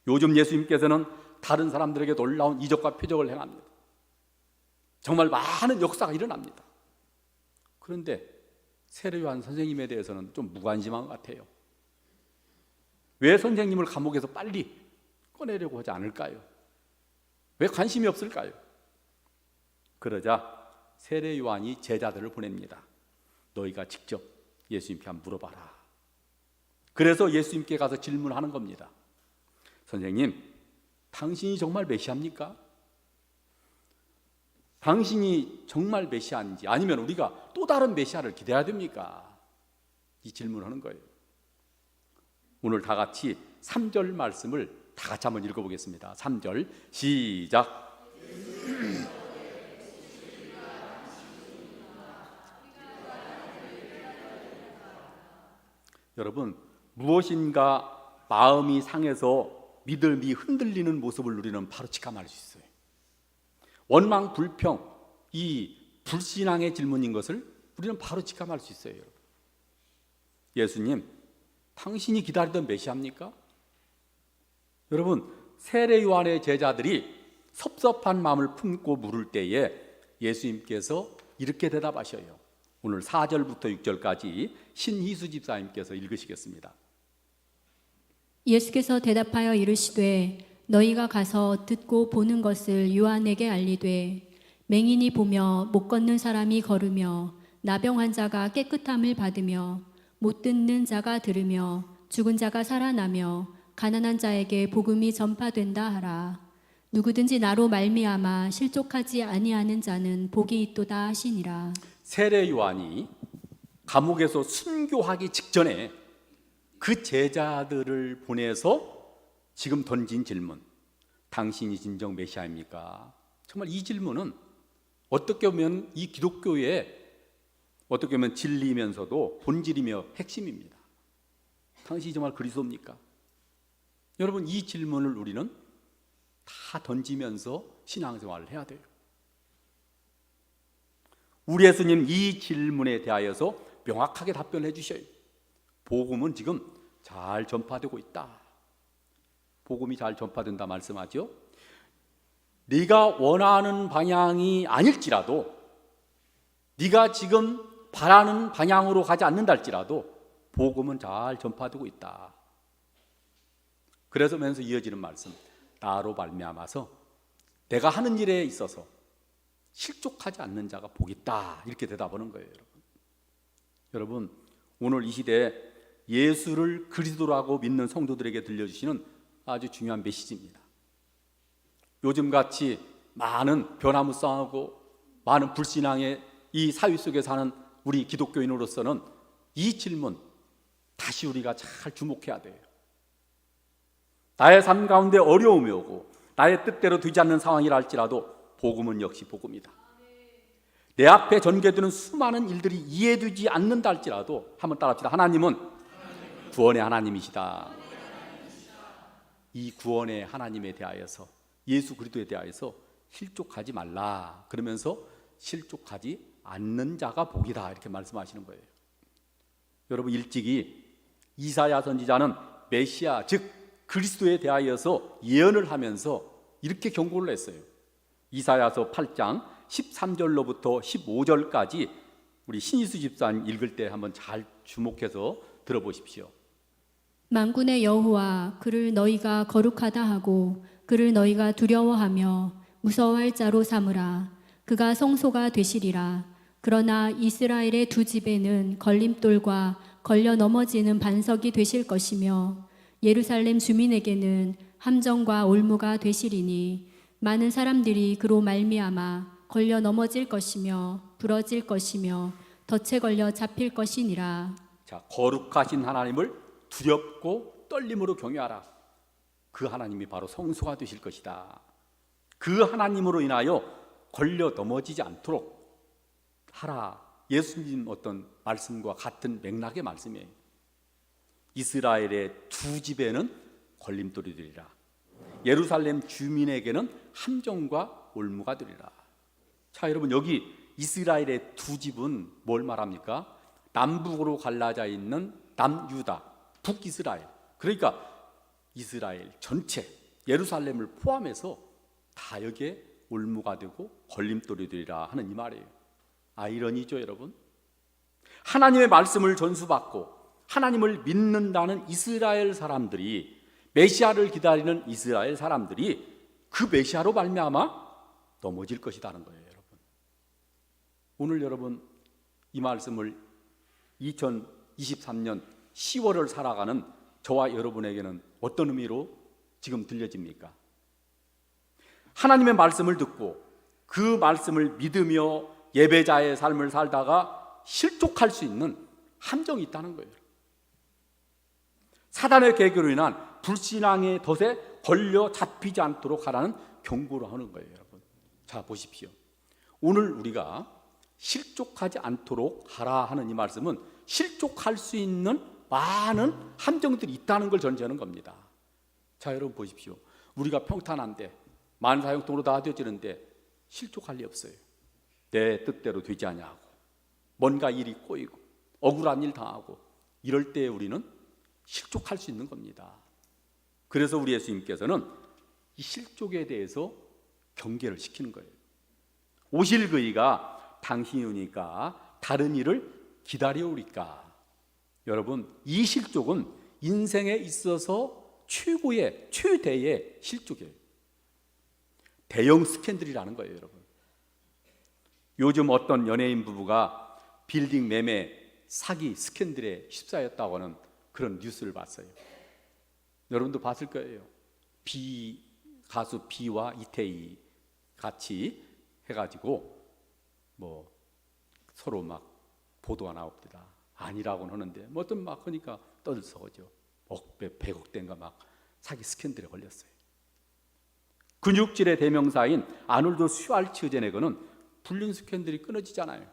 요즘 예수님께서는 다른 사람들에게 놀라운 이적과 표적을 행합니다. 정말 많은 역사가 일어납니다. 그런데 세례 요한 선생님에 대해서는 좀 무관심한 것 같아요. 왜 선생님을 감옥에서 빨리 꺼내려고 하지 않을까요? 왜 관심이 없을까요? 그러자 세례 요한이 제자들을 보냅니다. 너희가 직접 예수님께 한번 물어봐라. 그래서 예수님께 가서 질문하는 겁니다. 선생님, 당신이 정말 메시아입니까? 당신이 정말 메시아인지, 아니면 우리가 또 다른 메시아를 기대해야 됩니까? 이 질문하는 거예요. 오늘 다 같이 3절 말씀을 다 같이 한번 읽어보겠습니다. 3절 시작. 여러분, 무엇인가 마음이 상해서 믿음이 흔들리는 모습을 우리는 바로 직감할 수 있어요. 원망, 불평, 이 불신앙의 질문인 것을 우리는 바로 직감할 수 있어요. 여러분. 예수님, 당신이 기다리던 메시아입니까? 여러분, 세례 요한의 제자들이 섭섭한 마음을 품고 물을 때에 예수님께서 이렇게 대답하셔요. 오늘 4절부터 6절까지 신희수 집사님께서 읽으시겠습니다. 예수께서 대답하여 이르시되 너희가 가서 듣고 보는 것을 요한에게 알리되 맹인이 보며 못 걷는 사람이 걸으며 나병 환자가 깨끗함을 받으며 못 듣는 자가 들으며 죽은 자가 살아나며 가난한 자에게 복음이 전파된다 하라. 누구든지 나로 말미암아 실족하지 아니하는 자는 복이 있도다 하시니라. 세례 요한이 감옥에서 순교하기 직전에 그 제자들을 보내서 지금 던진 질문, 당신이 진정 메시아입니까? 정말 이 질문은 어떻게 보면 이 기독교의 어떻게 보면 진리면서도 본질이며 핵심입니다. 당신이 정말 그리스도입니까? 여러분, 이 질문을 우리는 다 던지면서 신앙생활을 해야 돼요. 우리 예수님 이 질문에 대하여서 명확하게 답변해 주셔요. 복음은 지금 잘 전파되고 있다. 복음이 잘 전파된다 말씀하죠. 네가 원하는 방향이 아닐지라도, 네가 지금 바라는 방향으로 가지 않는다 할지라도 복음은 잘 전파되고 있다. 그래서 면서 이어지는 말씀, 나로 말미암아서 내가 하는 일에 있어서 실족하지 않는 자가 복이 있다. 이렇게 대답하는 거예요. 여러분, 오늘 이 시대에 예수를 그리스도라고 믿는 성도들에게 들려주시는 아주 중요한 메시지입니다. 요즘같이 많은 변화무쌍하고 많은 불신앙의 이 사회 속에 사는 우리 기독교인으로서는 이 질문 다시 우리가 잘 주목해야 돼요. 나의 삶 가운데 어려움이 오고 나의 뜻대로 되지 않는 상황이라 할지라도 복음은 역시 복음이다. 내 앞에 전개되는 수많은 일들이 이해되지 않는다 할지라도 한번 따라합시다. 하나님은 구원의 하나님이시다. 이 구원의 하나님에 대하여서, 예수 그리스도에 대하여서 실족하지 말라. 그러면서 실족하지 않는 자가 복이다. 이렇게 말씀하시는 거예요. 여러분, 일찍이 이사야 선지자는 메시아, 즉 그리스도에 대하여서 예언을 하면서 이렇게 경고를 했어요. 이사야서 8장 13절로부터 15절까지 우리 신희수 집사님 읽을 때 한번 잘 주목해서 들어보십시오. 만군의 여호와 그를 너희가 거룩하다 하고 그를 너희가 두려워하며 무서워할 자로 삼으라. 그가 성소가 되시리라. 그러나 이스라엘의 두 집에는 걸림돌과 걸려 넘어지는 반석이 되실 것이며 예루살렘 주민에게는 함정과 올무가 되시리니 많은 사람들이 그로 말미암아 걸려 넘어질 것이며 부러질 것이며 덫에 걸려 잡힐 것이니라. 자, 거룩하신 하나님을 두렵고 떨림으로 경외하라. 그 하나님이 바로 성소가 되실 것이다. 그 하나님으로 인하여 걸려 넘어지지 않도록 하라. 예수님 어떤 말씀과 같은 맥락의 말씀이에요. 이스라엘의 두 집에는 걸림돌이 되리라. 예루살렘 주민에게는 함정과 올무가 되리라. 자, 여러분, 여기 이스라엘의 두 집은 뭘 말합니까? 남북으로 갈라져 있는 남유다, 북이스라엘. 그러니까 이스라엘 전체, 예루살렘을 포함해서 다 여기에 올무가 되고 걸림돌이 되리라 하는 이 말이에요. 아이러니죠, 여러분? 하나님의 말씀을 전수받고 하나님을 믿는다는 이스라엘 사람들이, 메시아를 기다리는 이스라엘 사람들이 그 메시아로 말미암아 넘어질 것이라는 거예요, 여러분. 오늘 여러분, 이 말씀을 2023년 10월을 살아가는 저와 여러분에게는 어떤 의미로 지금 들려집니까? 하나님의 말씀을 듣고 그 말씀을 믿으며 예배자의 삶을 살다가 실족할 수 있는 함정이 있다는 거예요. 사단의 계교로 인한 불신앙의 덫에 걸려 잡히지 않도록 하라는 경고를 하는 거예요, 여러분. 자, 보십시오. 오늘 우리가 실족하지 않도록 하라 하는 이 말씀은 실족할 수 있는 많은 함정들이 있다는 걸 전제하는 겁니다. 자, 여러분 보십시오. 우리가 평탄한데 만사형통으로 다 되어지는데 실족할 리 없어요. 내 뜻대로 되지 아니하고 뭔가 일이 꼬이고 억울한 일 당하고 이럴 때 우리는 실족할 수 있는 겁니다. 그래서 우리 예수님께서는 이 실족에 대해서 경계를 시키는 거예요. 오실 그이가 당신이 오니까 다른 일을 기다려오리까. 여러분, 이 실족은 인생에 있어서 최고의 최대의 실족이에요. 대형 스캔들이라는 거예요, 여러분. 요즘 어떤 연예인 부부가 빌딩 매매 사기 스캔들에 휩싸였다고 하는 그런 뉴스를 봤어요. 여러분도 봤을 거예요. 가수 B와 이태희 같이 해가지고 뭐 서로 막 보도가 나옵니다. 아니라고는 하는데 뭐 어떤 막 하니까 떠들썩하죠. 억배 100억대인가 막 사기 스캔들에 걸렸어요. 근육질의 대명사인 아놀드 슈왈츠제네거는 불륜 스캔들이 끊어지잖아요.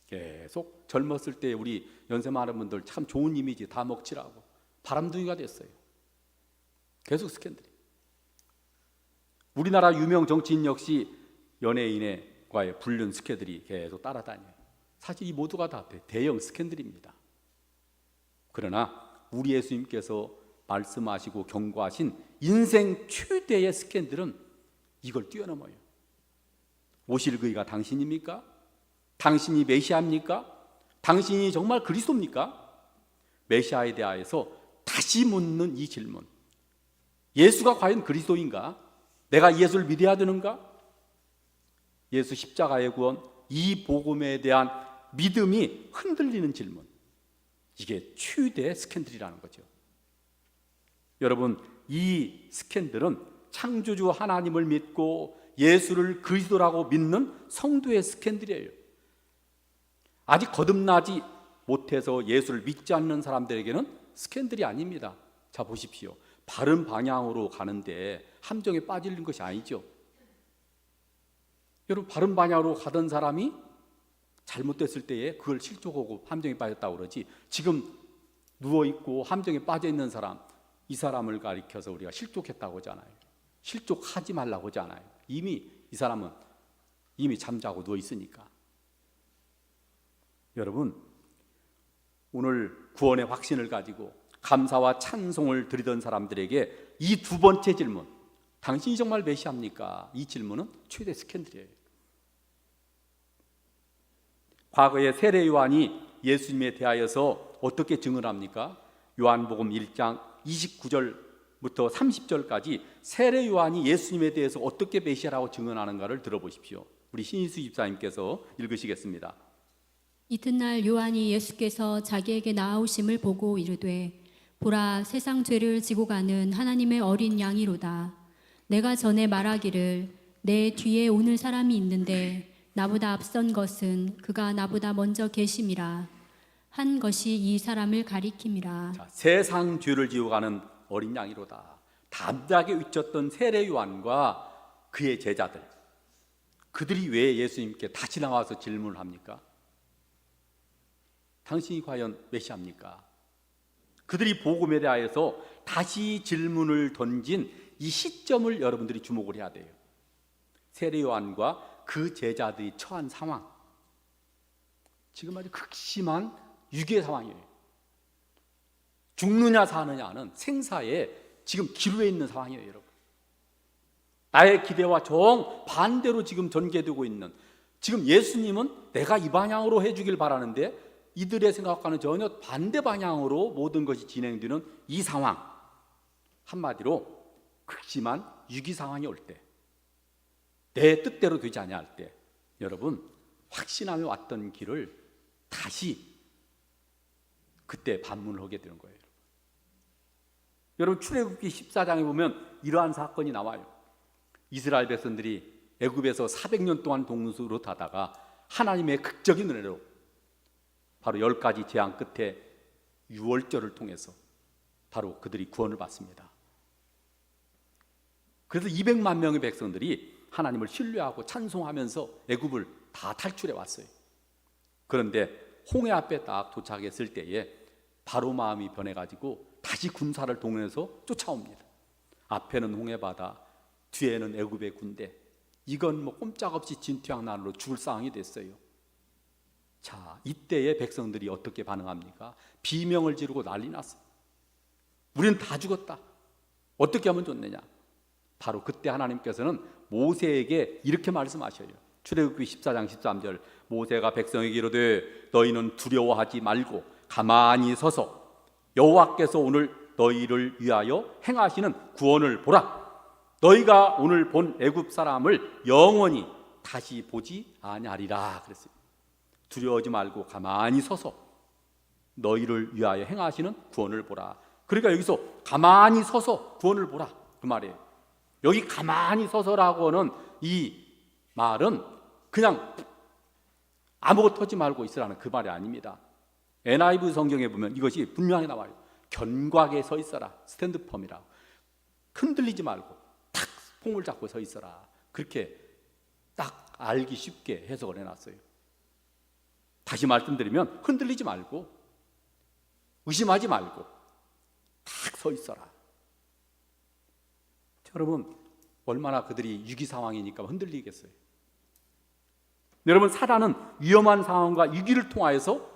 계속 젊었을 때 우리 연세 많은 분들 참 좋은 이미지 다 먹칠하고 바람둥이가 됐어요. 계속 스캔들이. 우리나라 유명 정치인 역시 연예인과의 불륜 스캔들이 계속 따라다녀요. 사실 이 모두가 다 대형 스캔들입니다. 그러나 우리 예수님께서 말씀하시고 경고하신 인생 최대의 스캔들은 이걸 뛰어넘어요. 오실 그이가 당신입니까? 당신이 메시아입니까? 당신이 정말 그리스도입니까? 메시아에 대하여서 다시 묻는 이 질문. 예수가 과연 그리스도인가? 내가 예수를 믿어야 되는가? 예수 십자가의 구원, 이 복음에 대한 믿음이 흔들리는 질문. 이게 최대의 스캔들이라는 거죠. 여러분, 이 스캔들은 창조주 하나님을 믿고 예수를 그리스도라고 믿는 성도의 스캔들이에요. 아직 거듭나지 못해서 예수를 믿지 않는 사람들에게는 스캔들이 아닙니다. 자, 보십시오. 바른 방향으로 가는데 함정에 빠지는 것이 아니죠. 여러분, 바른 방향으로 가던 사람이 잘못됐을 때에 그걸 실족하고 함정에 빠졌다고 그러지, 지금 누워있고 함정에 빠져있는 사람, 이 사람을 가리켜서 우리가 실족했다고 하잖아요. 실족하지 말라고 하잖아요. 이미 이 사람은 이미 잠자고 누워있으니까. 여러분, 오늘 구원의 확신을 가지고 감사와 찬송을 드리던 사람들에게 이 두 번째 질문, 당신이 정말 메시아입니까? 이 질문은 최대 스캔들이에요. 과거에 세례 요한이 예수님에 대하여서 어떻게 증언합니까? 요한복음 1장 29절부터 30절까지 세례 요한이 예수님에 대해서 어떻게 메시아라고 증언하는가를 들어보십시오. 우리 신희수 집사님께서 읽으시겠습니다. 이튿날 요한이 예수께서 자기에게 나아오심을 보고 이르되, 보라, 세상 죄를 지고 가는 하나님의 어린 양이로다. 내가 전에 말하기를 내 뒤에 오는 사람이 있는데 나보다 앞선 것은 그가 나보다 먼저 계심이라 한 것이 이 사람을 가리킴이라. 자, 세상 죄를 지고 가는 어린 양이로다. 담대하게 외쳤던 세례 요한과 그의 제자들, 그들이 왜 예수님께 다시 나와서 질문을 합니까? 당신이 과연 메시아입니까? 그들이 복음에 대하여서 다시 질문을 던진 이 시점을 여러분들이 주목을 해야 돼요. 세례 요한과 그 제자들이 처한 상황, 지금 아주 극심한 위기의 상황이에요. 죽느냐 사느냐는 생사에 지금 기로에 있는 상황이에요, 여러분. 나의 기대와 정반대로 지금 전개되고 있는, 지금 예수님은 내가 이 방향으로 해주길 바라는데 이들의 생각과는 전혀 반대 방향으로 모든 것이 진행되는 이 상황, 한마디로 극심한 위기 상황이 올 때, 내 뜻대로 되지 아니할 때, 여러분, 확신하며 왔던 길을 다시 그때 반문을 하게 되는 거예요. 여러분, 출애굽기 14장에 보면 이러한 사건이 나와요. 이스라엘 백성들이 애굽에서 400년 동안 동수로 타다가 하나님의 극적인 은혜로 바로 10가지 재앙 끝에 유월절을 통해서 바로 그들이 구원을 받습니다. 그래서 200만 명의 백성들이 하나님을 신뢰하고 찬송하면서 애굽을 다 탈출해 왔어요. 그런데 홍해 앞에 딱 도착했을 때에 바로 마음이 변해가지고 다시 군사를 동원해서 쫓아옵니다. 앞에는 홍해바다, 뒤에는 애굽의 군대. 이건 뭐 꼼짝없이 진퇴양난으로 죽을 상황이 됐어요. 자, 이때의 백성들이 어떻게 반응합니까? 비명을 지르고 난리 났어. 우리는 다 죽었다. 어떻게 하면 좋느냐? 바로 그때 하나님께서는 모세에게 이렇게 말씀하셔요. 출애굽기 14장 13절, 모세가 백성에게 이르되 너희는 두려워하지 말고 가만히 서서 여호와께서 오늘 너희를 위하여 행하시는 구원을 보라. 너희가 오늘 본 애굽 사람을 영원히 다시 보지 아니하리라 그랬어요. 두려워하지 말고 가만히 서서 너희를 위하여 행하시는 구원을 보라. 그러니까 여기서 가만히 서서 구원을 보라 그 말이에요. 여기 가만히 서서라고는 이 말은 그냥 아무것도 하지 말고 있으라는 그 말이 아닙니다. NIV 성경에 보면 이것이 분명히 나와요. 견고하게 서 있어라. 스탠드 펌이라고. 흔들리지 말고 탁 폼을 잡고 서 있어라. 그렇게 딱 알기 쉽게 해석을 해놨어요. 다시 말씀드리면 흔들리지 말고 의심하지 말고 딱 서 있어라. 여러분, 얼마나 그들이 위기 상황이니까 흔들리겠어요. 여러분, 사단은 위험한 상황과 위기를 통하여서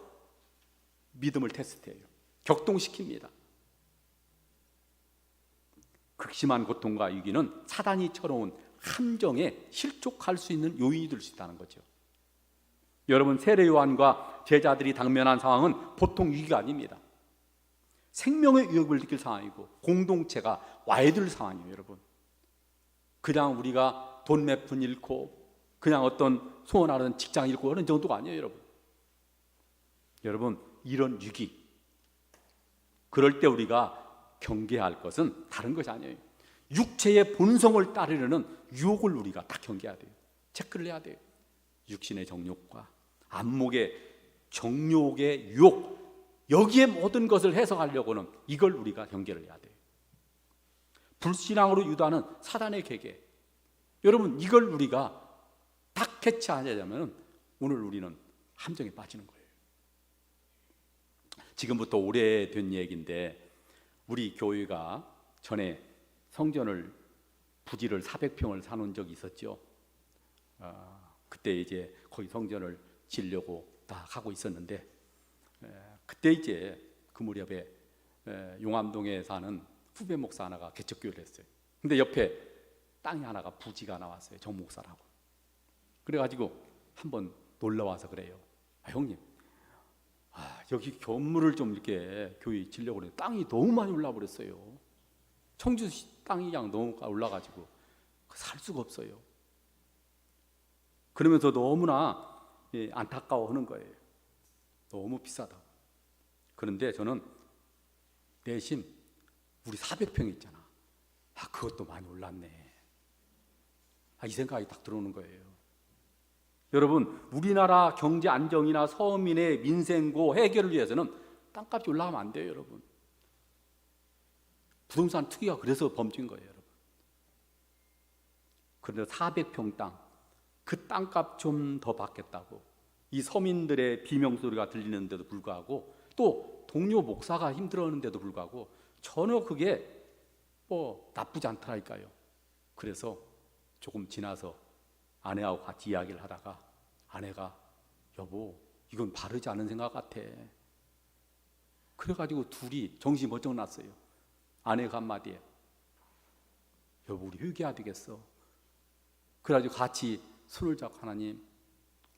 믿음을 테스트해요. 격동시킵니다. 극심한 고통과 위기는 사단이 쳐놓은 함정에 실족할 수 있는 요인이 될 수 있다는 거죠. 여러분, 세례 요한과 제자들이 당면한 상황은 보통 위기가 아닙니다. 생명의 위협을 느낄 상황이고 공동체가 와해될 상황이에요. 여러분, 그냥 우리가 돈 몇 푼 잃고 그냥 어떤 소원하는 직장 잃고 그런 정도가 아니에요. 여러분, 이런 위기, 그럴 때 우리가 경계할 것은 다른 것이 아니에요. 육체의 본성을 따르려는 유혹을 우리가 딱 경계해야 돼요. 체크를 해야 돼요. 육신의 정욕과 안목의 정욕의 유혹, 여기에 모든 것을 해석하려고는 이걸 우리가 경계를 해야 돼요. 불신앙으로 유도하는 사단의 계계, 여러분, 이걸 우리가 딱 캐치하려면 오늘 우리는 함정에 빠지는 거예요. 지금부터 오래된 얘기인데 우리 교회가 전에 성전을 부지를 400평을 사놓은 적이 있었죠. 그때 이제 거기 성전을 지려고 다 하고 있었는데 그때 이제 그 무렵에 용암동에 사는 후배 목사 하나가 개척교회를 했어요. 근데 옆에 땅이 하나가 부지가 나왔어요. 정 목사라고. 그래가지고 한번 놀러 와서 그래요. 형님, 여기 건물을 좀 이렇게 교회 지려고 그래요. 땅이 너무 많이 올라 버렸어요. 청주 땅이 그냥 너무 올라가지고 살 수가 없어요. 그러면서 너무나 안타까워하는 거예요. 너무 비싸다. 그런데 저는 내심 우리 400평 있잖아. 그것도 많이 올랐네. 이 생각이 딱 들어오는 거예요. 여러분, 우리나라 경제 안정이나 서민의 민생고 해결을 위해서는 땅값이 올라가면 안 돼요. 여러분, 부동산 투기가 그래서 범죄인 거예요. 여러분, 그런데 400평 땅, 그 땅값 좀 더 받겠다고 이 서민들의 비명소리가 들리는데도 불구하고 또 동료 목사가 힘들어하는데도 불구하고 전혀 그게 나쁘지 않더라니까요. 그래서 조금 지나서 아내하고 같이 이야기를 하다가 아내가 여보, 이건 바르지 않은 생각 같아. 그래가지고 둘이 정신이 번쩍 났어요. 아내가 한마디에 여보, 우리 회개해야 되겠어. 그래가지고 같이 손을 잡고 하나님,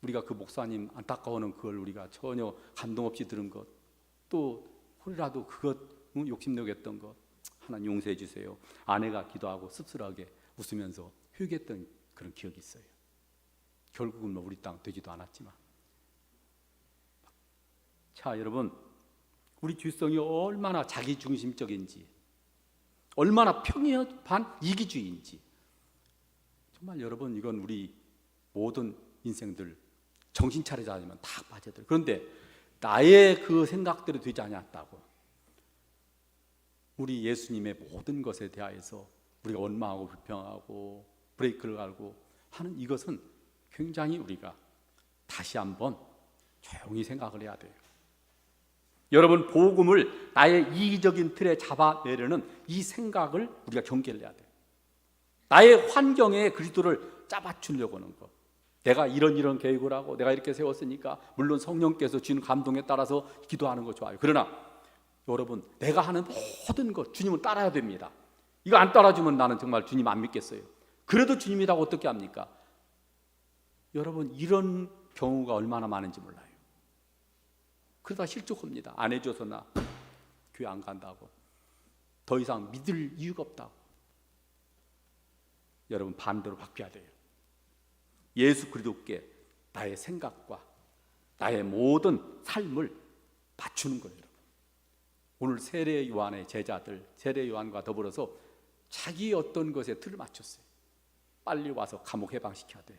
우리가 그 목사님 안타까워하는 그걸 우리가 전혀 감동 없이 들은 것, 또 혹이라도 그것 욕심내겠던 것 하나님 용서해 주세요. 아내가 기도하고 씁쓸하게 웃으면서 회개했던 그런 기억이 있어요. 결국은 우리 땅 되지도 않았지만. 자, 여러분, 우리 주성이 얼마나 자기중심적인지, 얼마나 평이한 이기주의인지, 정말 여러분, 이건 우리 모든 인생들 정신 차리자 하면 다 빠져들어요. 그런데 나의 그 생각대로 되지 않았다고 우리 예수님의 모든 것에 대하여서 우리가 원망하고 불평하고 브레이크를 갈고 하는 이것은 굉장히 우리가 다시 한번 조용히 생각을 해야 돼요. 여러분, 복음을 나의 이기적인 틀에 잡아내려는 이 생각을 우리가 경계를 해야 돼요. 나의 환경에 그리스도를 짜맞추려고 하는 거. 내가 이런 계획을 하고 내가 이렇게 세웠으니까 물론 성령께서 주는 감동에 따라서 기도하는 거 좋아요. 그러나 여러분, 내가 하는 모든 것 주님은 따라야 됩니다. 이거 안 따라주면 나는 정말 주님 안 믿겠어요. 그래도 주님이라고 어떻게 합니까? 여러분, 이런 경우가 얼마나 많은지 몰라요. 그러다 실족합니다. 안 해줘서 나 교회 안 간다고, 더 이상 믿을 이유가 없다고. 여러분, 반대로 바뀌어야 돼요. 예수 그리스도께 나의 생각과 나의 모든 삶을 맞추는 거예요. 여러분, 오늘 세례 요한의 제자들, 세례 요한과 더불어서 자기 어떤 것에 틀을 맞췄어요. 빨리 와서 감옥 해방시켜야 돼.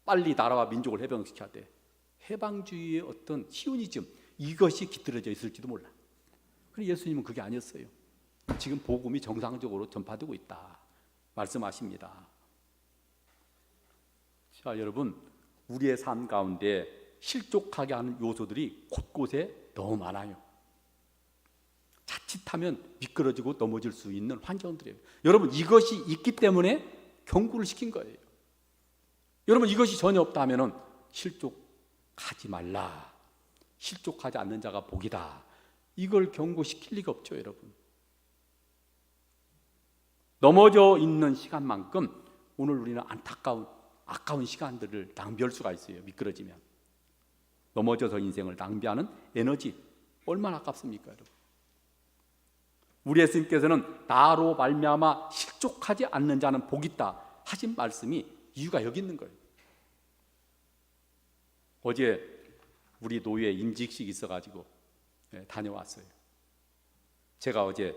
빨리 나라와 민족을 해방시켜야 돼. 해방주의의 어떤 시오니즘, 이것이 깃들어져 있을지도 몰라. 그런데 예수님은 그게 아니었어요. 지금 복음이 정상적으로 전파되고 있다 말씀하십니다. 자, 여러분, 우리의 삶 가운데 실족하게 하는 요소들이 곳곳에 너무 많아요. 자칫하면 미끄러지고 넘어질 수 있는 환경들이에요. 여러분, 이것이 있기 때문에 경고를 시킨 거예요. 여러분, 이것이 전혀 없다면 실족하지 말라, 실족하지 않는 자가 복이다, 이걸 경고시킬 리가 없죠. 여러분, 넘어져 있는 시간만큼 오늘 우리는 아까운 시간들을 낭비할 수가 있어요. 미끄러지면 넘어져서 인생을 낭비하는 에너지 얼마나 아깝습니까, 여러분? 우리 예수님께서는 나로 말미암아 실족하지 않는 자는 복이 있다 하신 말씀이 이유가 여기 있는 거예요. 어제 우리 노예 임직식이 있어가지고 다녀왔어요. 제가 어제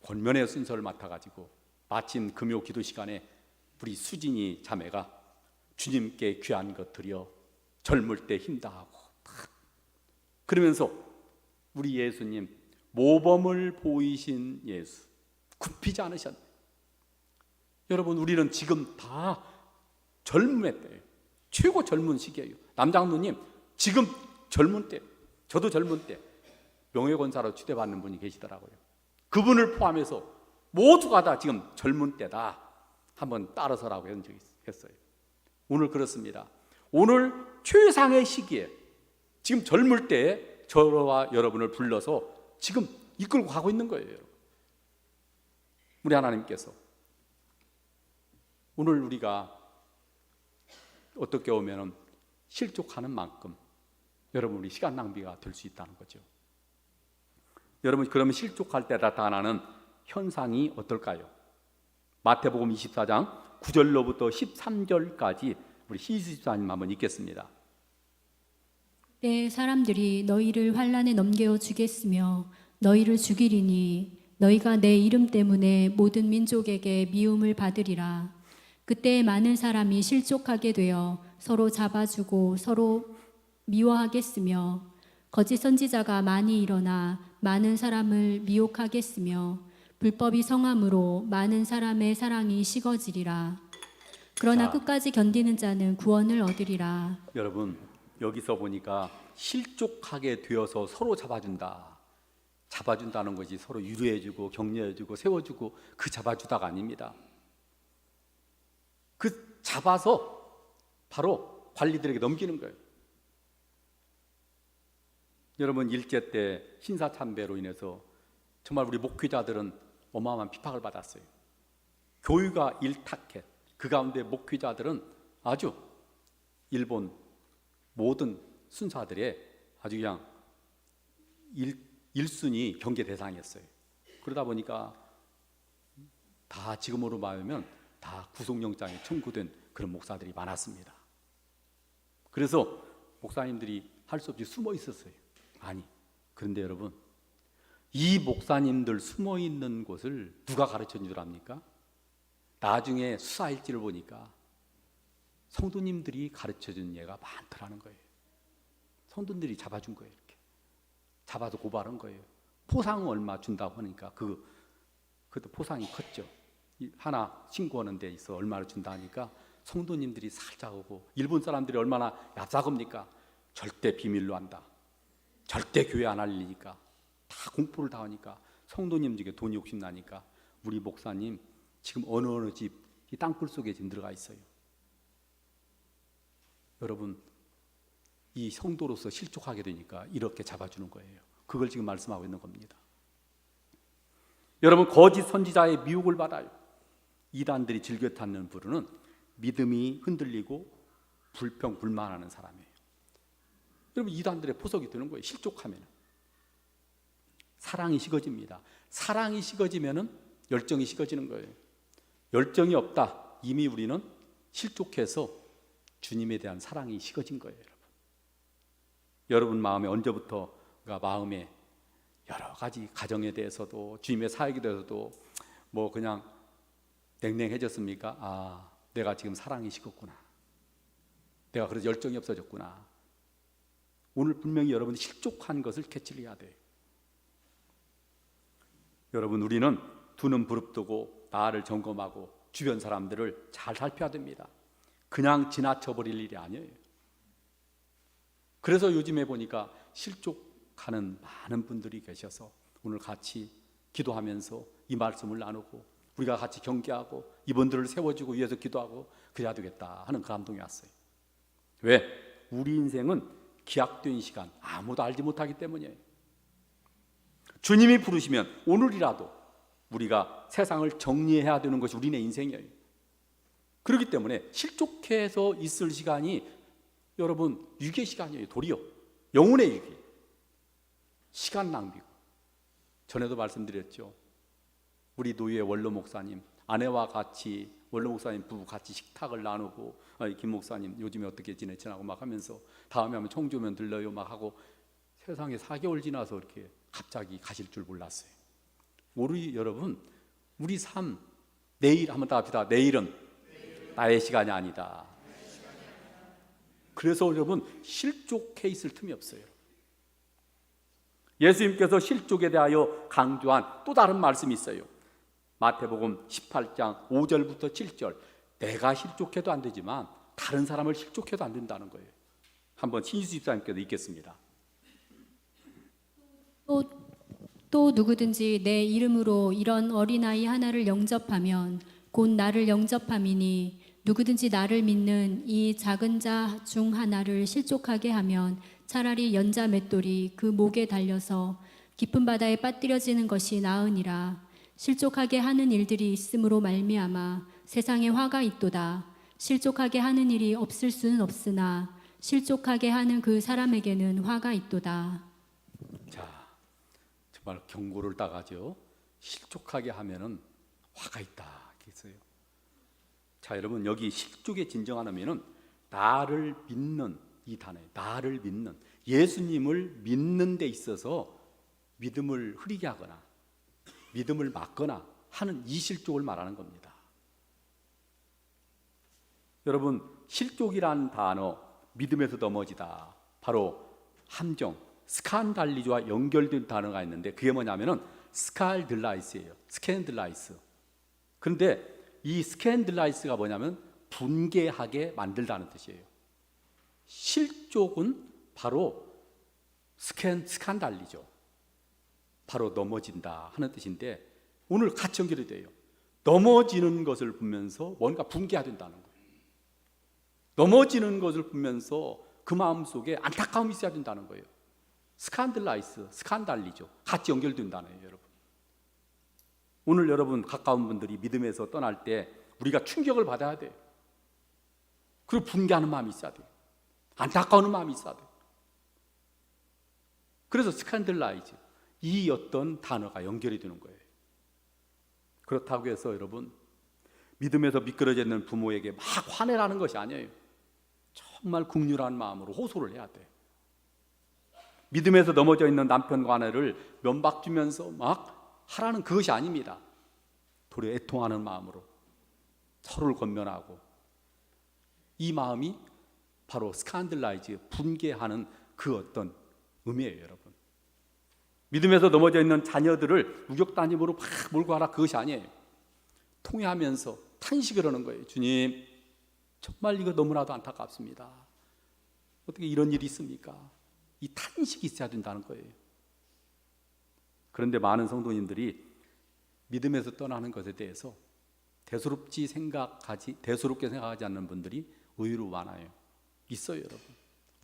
권면의 순서를 맡아가지고 마침 금요 기도 시간에 우리 수진이 자매가 주님께 귀한 것 드려 젊을 때 힘다하고, 그러면서 우리 예수님 모범을 보이신 예수, 굽히지 않으셨네. 여러분, 우리는 지금 다 젊음의 때예요. 최고 젊은 시기예요. 남장로님 지금 젊은 때, 저도 젊은 때 명예권사로 추대받는 분이 계시더라고요. 그분을 포함해서 모두가 다 지금 젊은 때다, 한번 따라서라고 한 적이 있어요. 오늘 그렇습니다. 오늘 최상의 시기에 지금 젊을 때에 저와 여러분을 불러서 지금 이끌고 가고 있는 거예요. 우리 하나님께서 오늘 우리가 어떻게 보면 실족하는 만큼 여러분, 우리 시간 낭비가 될 수 있다는 거죠. 여러분, 그러면 실족할 때 나타나는 현상이 어떨까요? 마태복음 24장 9절로부터 13절까지 우리 시수사님 한번 읽겠습니다. 때 사람들이 너희를 환난에 넘겨 주겠으며 너희를 죽이리니 너희가 내 이름 때문에 모든 민족에게 미움을 받으리라. 그때 많은 사람이 실족하게 되어 서로 잡아주고 서로 미워하겠으며 거짓 선지자가 많이 일어나 많은 사람을 미혹하겠으며 불법이 성함으로 많은 사람의 사랑이 식어지리라. 그러나 끝까지 견디는 자는 구원을 얻으리라. 여러분, 여기서 보니까 실족하게 되어서 서로 잡아준다는 것이 서로 유로해주고 격려해주고 세워주고 그 잡아주다가 아닙니다. 그 잡아서 바로 관리들에게 넘기는 거예요. 여러분, 일제 때 신사참배로 인해서 정말 우리 목회자들은 어마어마한 핍박을 받았어요. 교회가 일탁해. 그 가운데 목회자들은 아주 일본 모든 순사들의 아주 그냥 일순위 경계 대상이었어요. 그러다 보니까 다 지금으로 말하면 다 구속영장이 청구된 그런 목사들이 많았습니다. 그래서 목사님들이 할 수 없이 숨어 있었어요. 아니, 그런데 여러분, 이 목사님들 숨어 있는 곳을 누가 가르쳐 준 줄 압니까? 나중에 수사일지를 보니까 성도님들이 가르쳐 준 예가 많더라는 거예요. 성도님들이 잡아준 거예요. 이렇게 잡아서 고발한 거예요. 포상 얼마 준다고 하니까 그것도 포상이 컸죠. 하나 신고하는 데 있어 얼마를 준다 하니까 성도님들이 살짝 오고, 일본 사람들이 얼마나 얍삭합니까? 절대 비밀로 한다. 절대 교회 안 할리니까 다 공포를 당하니까 성도님 중에 돈 욕심 나니까 우리 목사님 지금 어느 집 이 땅굴 속에 지금 들어가 있어요. 여러분, 이 성도로서 실족하게 되니까 이렇게 잡아주는 거예요. 그걸 지금 말씀하고 있는 겁니다. 여러분, 거짓 선지자의 미혹을 받아요. 이단들이 즐겨 찾는 부류는 믿음이 흔들리고 불평불만하는 사람이에요. 여러분, 이단들의 포석이 되는 거예요. 실족하면 사랑이 식어집니다. 사랑이 식어지면은 열정이 식어지는 거예요. 열정이 없다. 이미 우리는 실족해서 주님에 대한 사랑이 식어진 거예요. 여러분 마음에 언제부터가 마음에 여러 가지 가정에 대해서도 주님의 사역에 대해서도 뭐 그냥 냉랭해졌습니까? 아, 내가 지금 사랑이 식었구나. 내가 그래서 열정이 없어졌구나. 오늘 분명히 여러분이 실족한 것을 캐치를 해야 돼요. 여러분, 우리는 두 눈 부릅뜨고 나를 점검하고 주변 사람들을 잘 살펴야 됩니다. 그냥 지나쳐 버릴 일이 아니에요. 그래서 요즘에 보니까 실족하는 많은 분들이 계셔서 오늘 같이 기도하면서 이 말씀을 나누고 우리가 같이 경계하고 이분들을 세워주고 위해서 기도하고 그래야 되겠다 하는 감동이 왔어요. 왜? 우리 인생은 기약된 시간 아무도 알지 못하기 때문이에요. 주님이 부르시면 오늘이라도 우리가 세상을 정리해야 되는 것이 우리네 인생이에요. 그렇기 때문에 실족해서 있을 시간이 여러분 유괴 시간이에요. 도리어 영혼의 유괴, 시간 낭비고. 전에도 말씀드렸죠. 우리 노예 원로 목사님 아내와 같이 원로 목사님 부부 같이 식탁을 나누고 김 목사님 요즘에 어떻게 지내시나고 막 하면서 다음에 하면 청주 오면 들러요 막 하고 세상에 4개월 지나서 이렇게 갑자기 가실 줄 몰랐어요. 우리 여러분, 우리 삶 내일 한번 다 합시다. 내일은 나의 시간이 아니다. 그래서 여러분 실족해 있을 틈이 없어요. 예수님께서 실족에 대하여 강조한 또 다른 말씀이 있어요. 마태복음 18장 5절부터 7절. 내가 실족해도 안 되지만 다른 사람을 실족해도 안 된다는 거예요. 한번 신수 집사님께도 읽겠습니다. 또 누구든지 내 이름으로 이런 어린아이 하나를 영접하면 곧 나를 영접함이니 누구든지 나를 믿는 이 작은 자 중 하나를 실족하게 하면 차라리 연자 맷돌이 그 목에 달려서 깊은 바다에 빠뜨려지는 것이 나으니라. 실족하게 하는 일들이 있음으로 말미암아 세상에 화가 있도다. 실족하게 하는 일이 없을 수는 없으나 실족하게 하는 그 사람에게는 화가 있도다. 자, 정말 경고를 따가죠. 실족하게 하면은 화가 있다. 있어요. 자, 여러분 여기 실족의 진정한 의미는 나를 믿는 이 단어예요. 나를 믿는 예수님을 믿는 데 있어서 믿음을 흐리게 하거나 믿음을 막거나 하는 이 실족을 말하는 겁니다. 여러분 실족이란 단어 믿음에서 넘어지다 바로 함정 스칸달리즈와 연결된 단어가 있는데 그게 뭐냐면은 스칼들라이스예요. 스캔들라이스. 그런데 이 스캔들라이스가 뭐냐면 분개하게 만들다는 뜻이에요. 실족은 바로 스칸달리죠. 바로 넘어진다 하는 뜻인데 오늘 같이 연결이 돼요. 넘어지는 것을 보면서 뭔가 분개해야 된다는 거예요. 넘어지는 것을 보면서 그 마음속에 안타까움이 있어야 된다는 거예요. 스칸들라이스, 스칸달리죠. 같이 연결된다는 거예요, 여러분. 오늘 여러분 가까운 분들이 믿음에서 떠날 때 우리가 충격을 받아야 돼요. 그리고 분개하는 마음이 있어야 돼요. 안타까운 마음이 있어야 돼요. 그래서 스칸들라이즈 이 어떤 단어가 연결이 되는 거예요. 그렇다고 해서 여러분 믿음에서 미끄러져 있는 부모에게 막 화내라는 것이 아니에요. 정말 긍휼한 마음으로 호소를 해야 돼요. 믿음에서 넘어져 있는 남편과 아내를 면박 주면서 막 하라는 그것이 아닙니다. 도리어 애통하는 마음으로 서로를 권면하고 이 마음이 바로 스칸들라이즈 분개하는 그 어떤 의미예요, 여러분. 믿음에서 넘어져 있는 자녀들을 우격단임으로 막 몰고 가라 그것이 아니에요. 통회하면서 탄식을 하는 거예요. 주님, 정말 이거 너무나도 안타깝습니다. 어떻게 이런 일이 있습니까? 이 탄식이 있어야 된다는 거예요. 그런데 많은 성도님들이 믿음에서 떠나는 것에 대해서 대수롭게 생각하지 않는 분들이 의외로 많아요. 있어요, 여러분.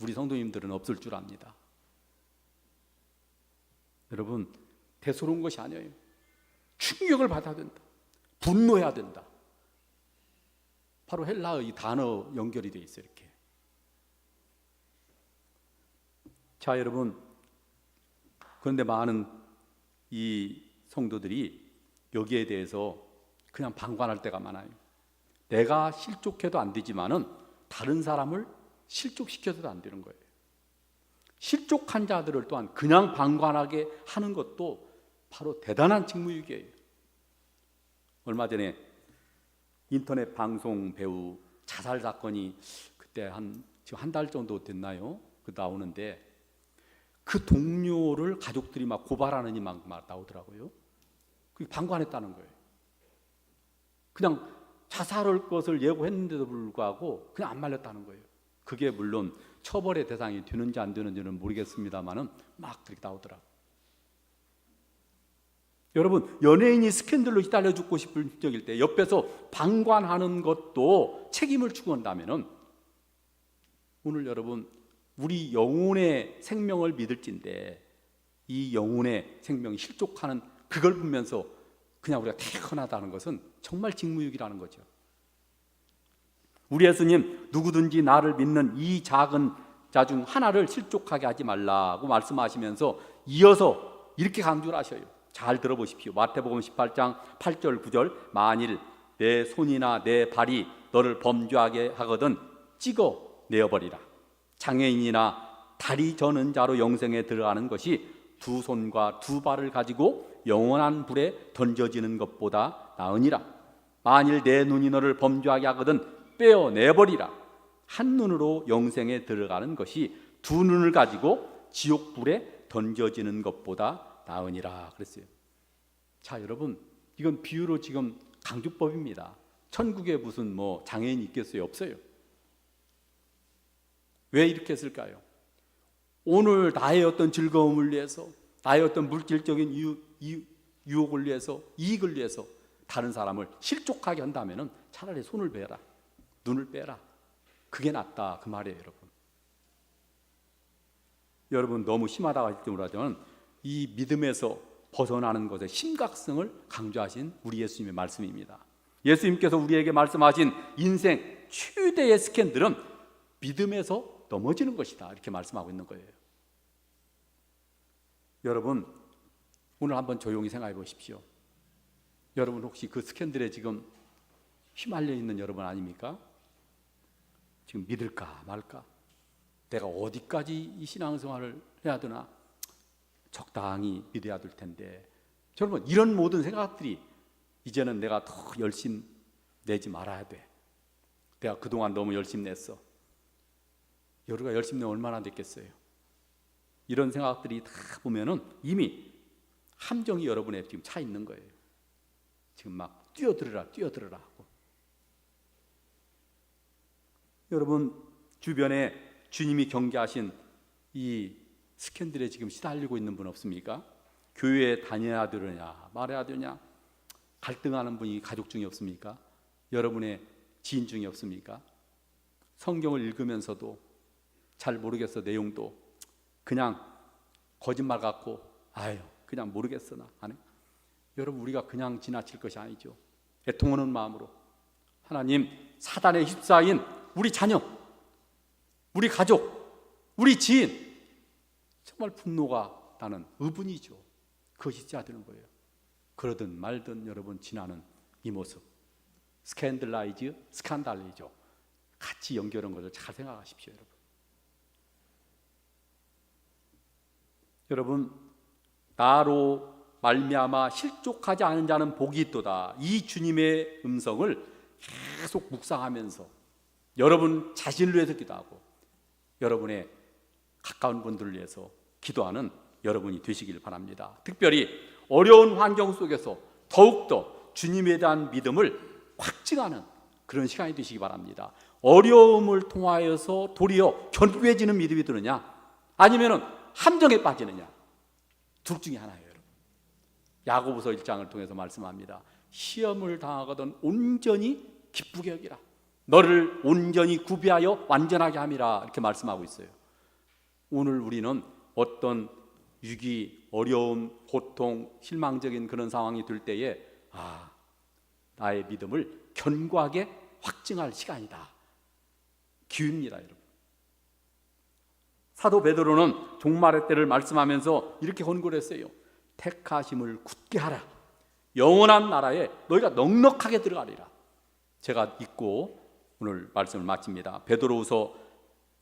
우리 성도님들은 없을 줄 압니다. 여러분, 대수로운 것이 아니에요. 충격을 받아야 된다. 분노해야 된다. 바로 헬라의 이 단어 연결이 돼 있어요, 이렇게. 자, 여러분, 그런데 많은 이 성도들이 여기에 대해서 그냥 방관할 때가 많아요. 내가 실족해도 안 되지만은 다른 사람을 실족시켜서도 안 되는 거예요. 실족한 자들을 또한 그냥 방관하게 하는 것도 바로 대단한 직무유기예요. 얼마 전에 인터넷 방송 배우 자살 사건이 그때 지금 한 달 정도 됐나요? 그 나오는데 그 동료를 가족들이 막 고발하느니 막 나오더라고요. 그게 방관했다는 거예요. 그냥 자살할 것을 예고했는데도 불구하고 그냥 안 말렸다는 거예요. 그게 물론 처벌의 대상이 되는지 안 되는지는 모르겠습니다만은 막 그렇게 나오더라고요. 여러분, 연예인이 스캔들로 휘달려 죽고 싶을 적일 때 옆에서 방관하는 것도 책임을 추구한다면은 오늘 여러분, 우리 영혼의 생명을 믿을진데 이 영혼의 생명이 실족하는 그걸 보면서 그냥 우리가 태어나다는 것은 정말 직무유기라는 거죠. 우리 예수님, 누구든지 나를 믿는 이 작은 자 중 하나를 실족하게 하지 말라고 말씀하시면서 이어서 이렇게 강조를 하셔요. 잘 들어보십시오. 마태복음 18장 8절 9절 만일 내 손이나 내 발이 너를 범죄하게 하거든 찍어 내어버리라. 장애인이나 다리 저는 자로 영생에 들어가는 것이 두 손과 두 발을 가지고 영원한 불에 던져지는 것보다 나으니라. 만일 내 눈이 너를 범죄하게 하거든 빼어내버리라. 한 눈으로 영생에 들어가는 것이 두 눈을 가지고 지옥 불에 던져지는 것보다 나으니라 그랬어요. 자, 여러분, 이건 비유로 지금 강조법입니다. 천국에 무슨 뭐 장애인이 있겠어요? 없어요. 왜 이렇게 했을까요? 오늘 나의 어떤 즐거움을 위해서, 나의 어떤 물질적인 유혹을 위해서, 이익을 위해서 다른 사람을 실족하게 한다면 차라리 손을 빼라, 눈을 빼라. 그게 낫다 그 말이에요, 여러분. 여러분, 너무 심하다고 할 때 모르지만 이 믿음에서 벗어나는 것의 심각성을 강조하신 우리 예수님의 말씀입니다. 예수님께서 우리에게 말씀하신 인생 최대의 스캔들은 믿음에서 넘어지는 것이다, 이렇게 말씀하고 있는 거예요. 여러분, 오늘 한번 조용히 생각해 보십시오. 여러분, 혹시 그 스캔들에 지금 휘말려 있는 여러분 아닙니까? 지금 믿을까 말까? 내가 어디까지 이 신앙생활을 해야 되나? 적당히 믿어야 될 텐데. 여러분, 이런 모든 생각들이 이제는 내가 더 열심 내지 말아야 돼. 내가 그동안 너무 열심 냈어. 여러가 열심 내면 얼마나 됐겠어요? 이런 생각들이 다 보면은 이미 함정이 여러분의 지금 차 있는 거예요. 지금 막 뛰어들어라 하고. 여러분, 주변에 주님이 경계하신 이 스캔들에 지금 시달리고 있는 분 없습니까? 교회에 다녀야 되느냐 말아야 되느냐 갈등하는 분이 가족 중에 없습니까? 여러분의 지인 중에 없습니까? 성경을 읽으면서도 잘 모르겠어, 내용도 그냥 거짓말 같고 아유 그냥 모르겠어 나 안 해. 여러분, 우리가 그냥 지나칠 것이 아니죠. 애통하는 마음으로 하나님, 사단에 휩싸인 우리 자녀, 우리 가족, 우리 지인, 정말 분노가 나는 의분이죠. 그것이 있어야 되는 거예요. 그러든 말든 여러분 지나는 이 모습, 스캔들라이죠. 같이 연결한 것을 잘 생각하십시오, 여러분. 여러분, 나로 말미암아 실족하지 않은 자는 복이 있도다. 이 주님의 음성을 계속 묵상하면서 여러분 자신을 위해서 기도하고 여러분의 가까운 분들을 위해서 기도하는 여러분이 되시길 바랍니다. 특별히 어려운 환경 속에서 더욱더 주님에 대한 믿음을 확증하는 그런 시간이 되시기 바랍니다. 어려움을 통하여서 도리어 견고해지는 믿음이 드느냐, 아니면은 함정에 빠지느냐? 둘 중에 하나예요, 여러분. 야고보서 1장을 통해서 말씀합니다. 시험을 당하거든 온전히 기쁘게 여기라. 너를 온전히 구비하여 완전하게 함이라. 이렇게 말씀하고 있어요. 오늘 우리는 어떤 위기, 어려움, 고통, 실망적인 그런 상황이 들 때에 나의 믿음을 견고하게 확증할 시간이다. 기회입니다, 여러분. 사도 베드로는 종말의 때를 말씀하면서 이렇게 권고를 했어요. 택하심을 굳게 하라. 영원한 나라에 너희가 넉넉하게 들어가리라. 제가 읽고 오늘 말씀을 마칩니다. 베드로후서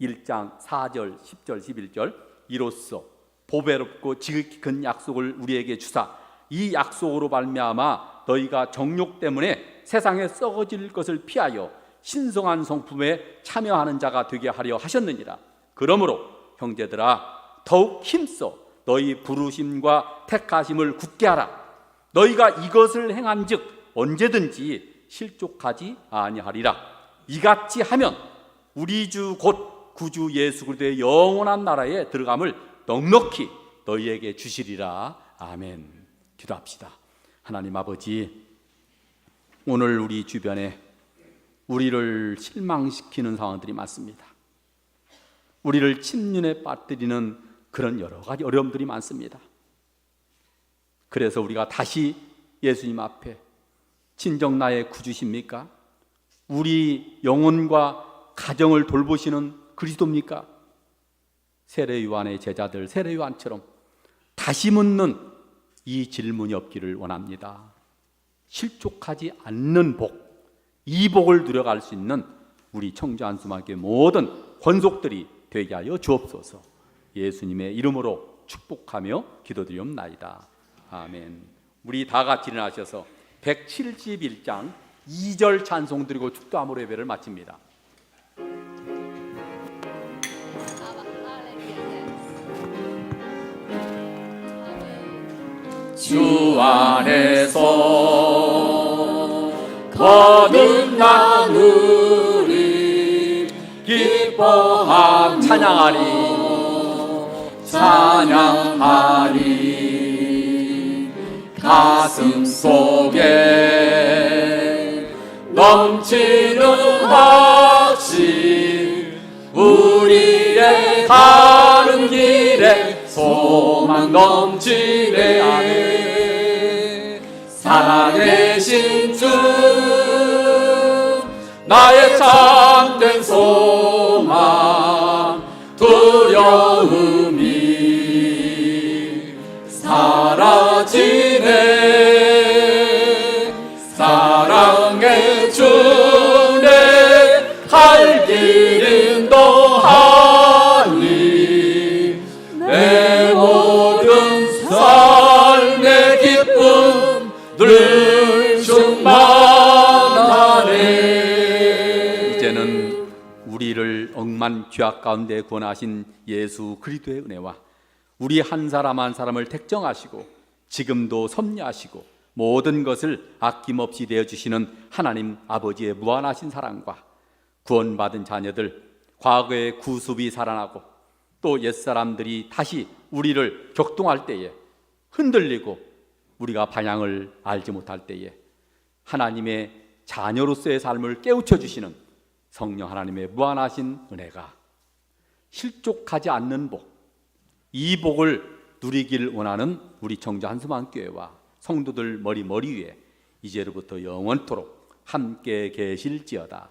1장 4절, 10절, 11절. 이로써 보배롭고 지극히 큰 약속을 우리에게 주사 이 약속으로 말미암아 너희가 정욕 때문에 세상에 썩어질 것을 피하여 신성한 성품에 참여하는 자가 되게 하려 하셨느니라. 그러므로 형제들아 더욱 힘써 너희 부르심과 택하심을 굳게 하라. 너희가 이것을 행한즉 언제든지 실족하지 아니하리라. 이같이 하면 우리 주 곧 구주 예수 그리스도의 영원한 나라에 들어감을 넉넉히 너희에게 주시리라. 아멘. 기도합시다. 하나님 아버지, 오늘 우리 주변에 우리를 실망시키는 상황들이 많습니다. 우리를 침륜에 빠뜨리는 그런 여러 가지 어려움들이 많습니다. 그래서 우리가 다시 예수님 앞에 진정 나의 구주십니까? 우리 영혼과 가정을 돌보시는 그리스도입니까? 세례 요한의 제자들 세례 요한처럼 다시 묻는 이 질문이 없기를 원합니다. 실족하지 않는 복, 이 복을 누려갈 수 있는 우리 청주 한수막교회 모든 권속들이 되게 하여 주옵소서. 예수님의 이름으로 축복하며 기도드리옵나이다. 아멘. 우리 다 같이 일어나셔서 171장 2절 찬송 드리고 축도함으로 예배를 마칩니다. 주 안에서 거듭나누리 기뻐함 찬양하리 찬양하리 가슴 속에 넘치는 확신 우리의 가는 길에 소망 넘치네. 아멘. 살아계신 주 나의 참된 소망 두려움이 사라지네. 사랑의 주내 갈 길 인도하니 내 모든 삶의 기쁨 늘 충만하네. 이제는 우리를 억만 죄악 가운데 구원하신 예수 그리스도의 은혜와 우리 한 사람 한 사람을 택정하시고 지금도 섭리하시고 모든 것을 아낌없이 내어주시는 하나님 아버지의 무한하신 사랑과 구원받은 자녀들, 과거의 구습이 살아나고 또 옛사람들이 다시 우리를 격동할 때에 흔들리고 우리가 방향을 알지 못할 때에 하나님의 자녀로서의 삶을 깨우쳐 주시는 성령 하나님의 무한하신 은혜가 실족하지 않는 복, 이 복을 누리길 원하는 우리 청주 한수만교회와 성도들 머리 위에 이제로부터 영원토록 함께 계실지어다.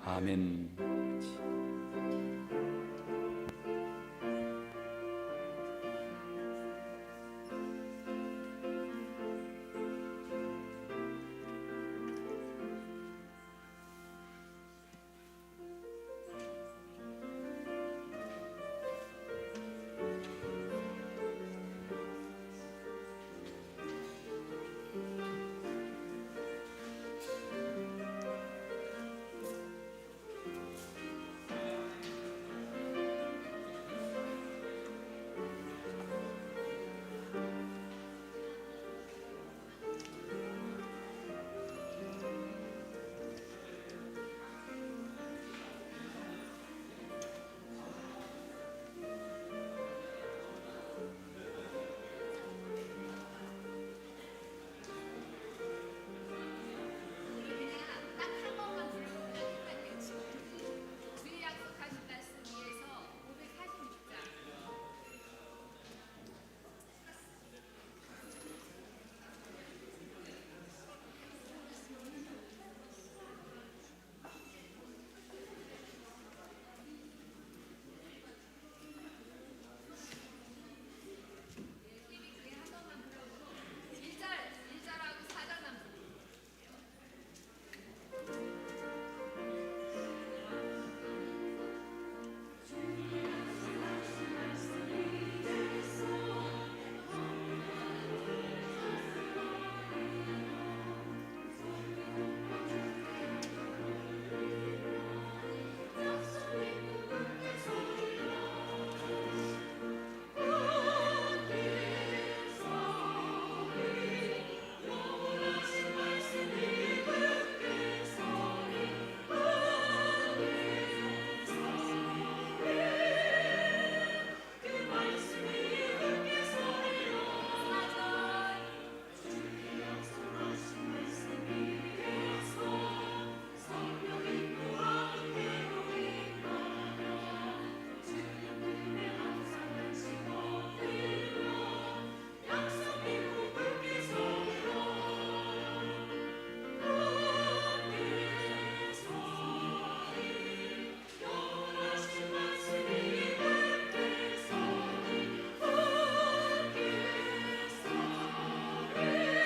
아멘.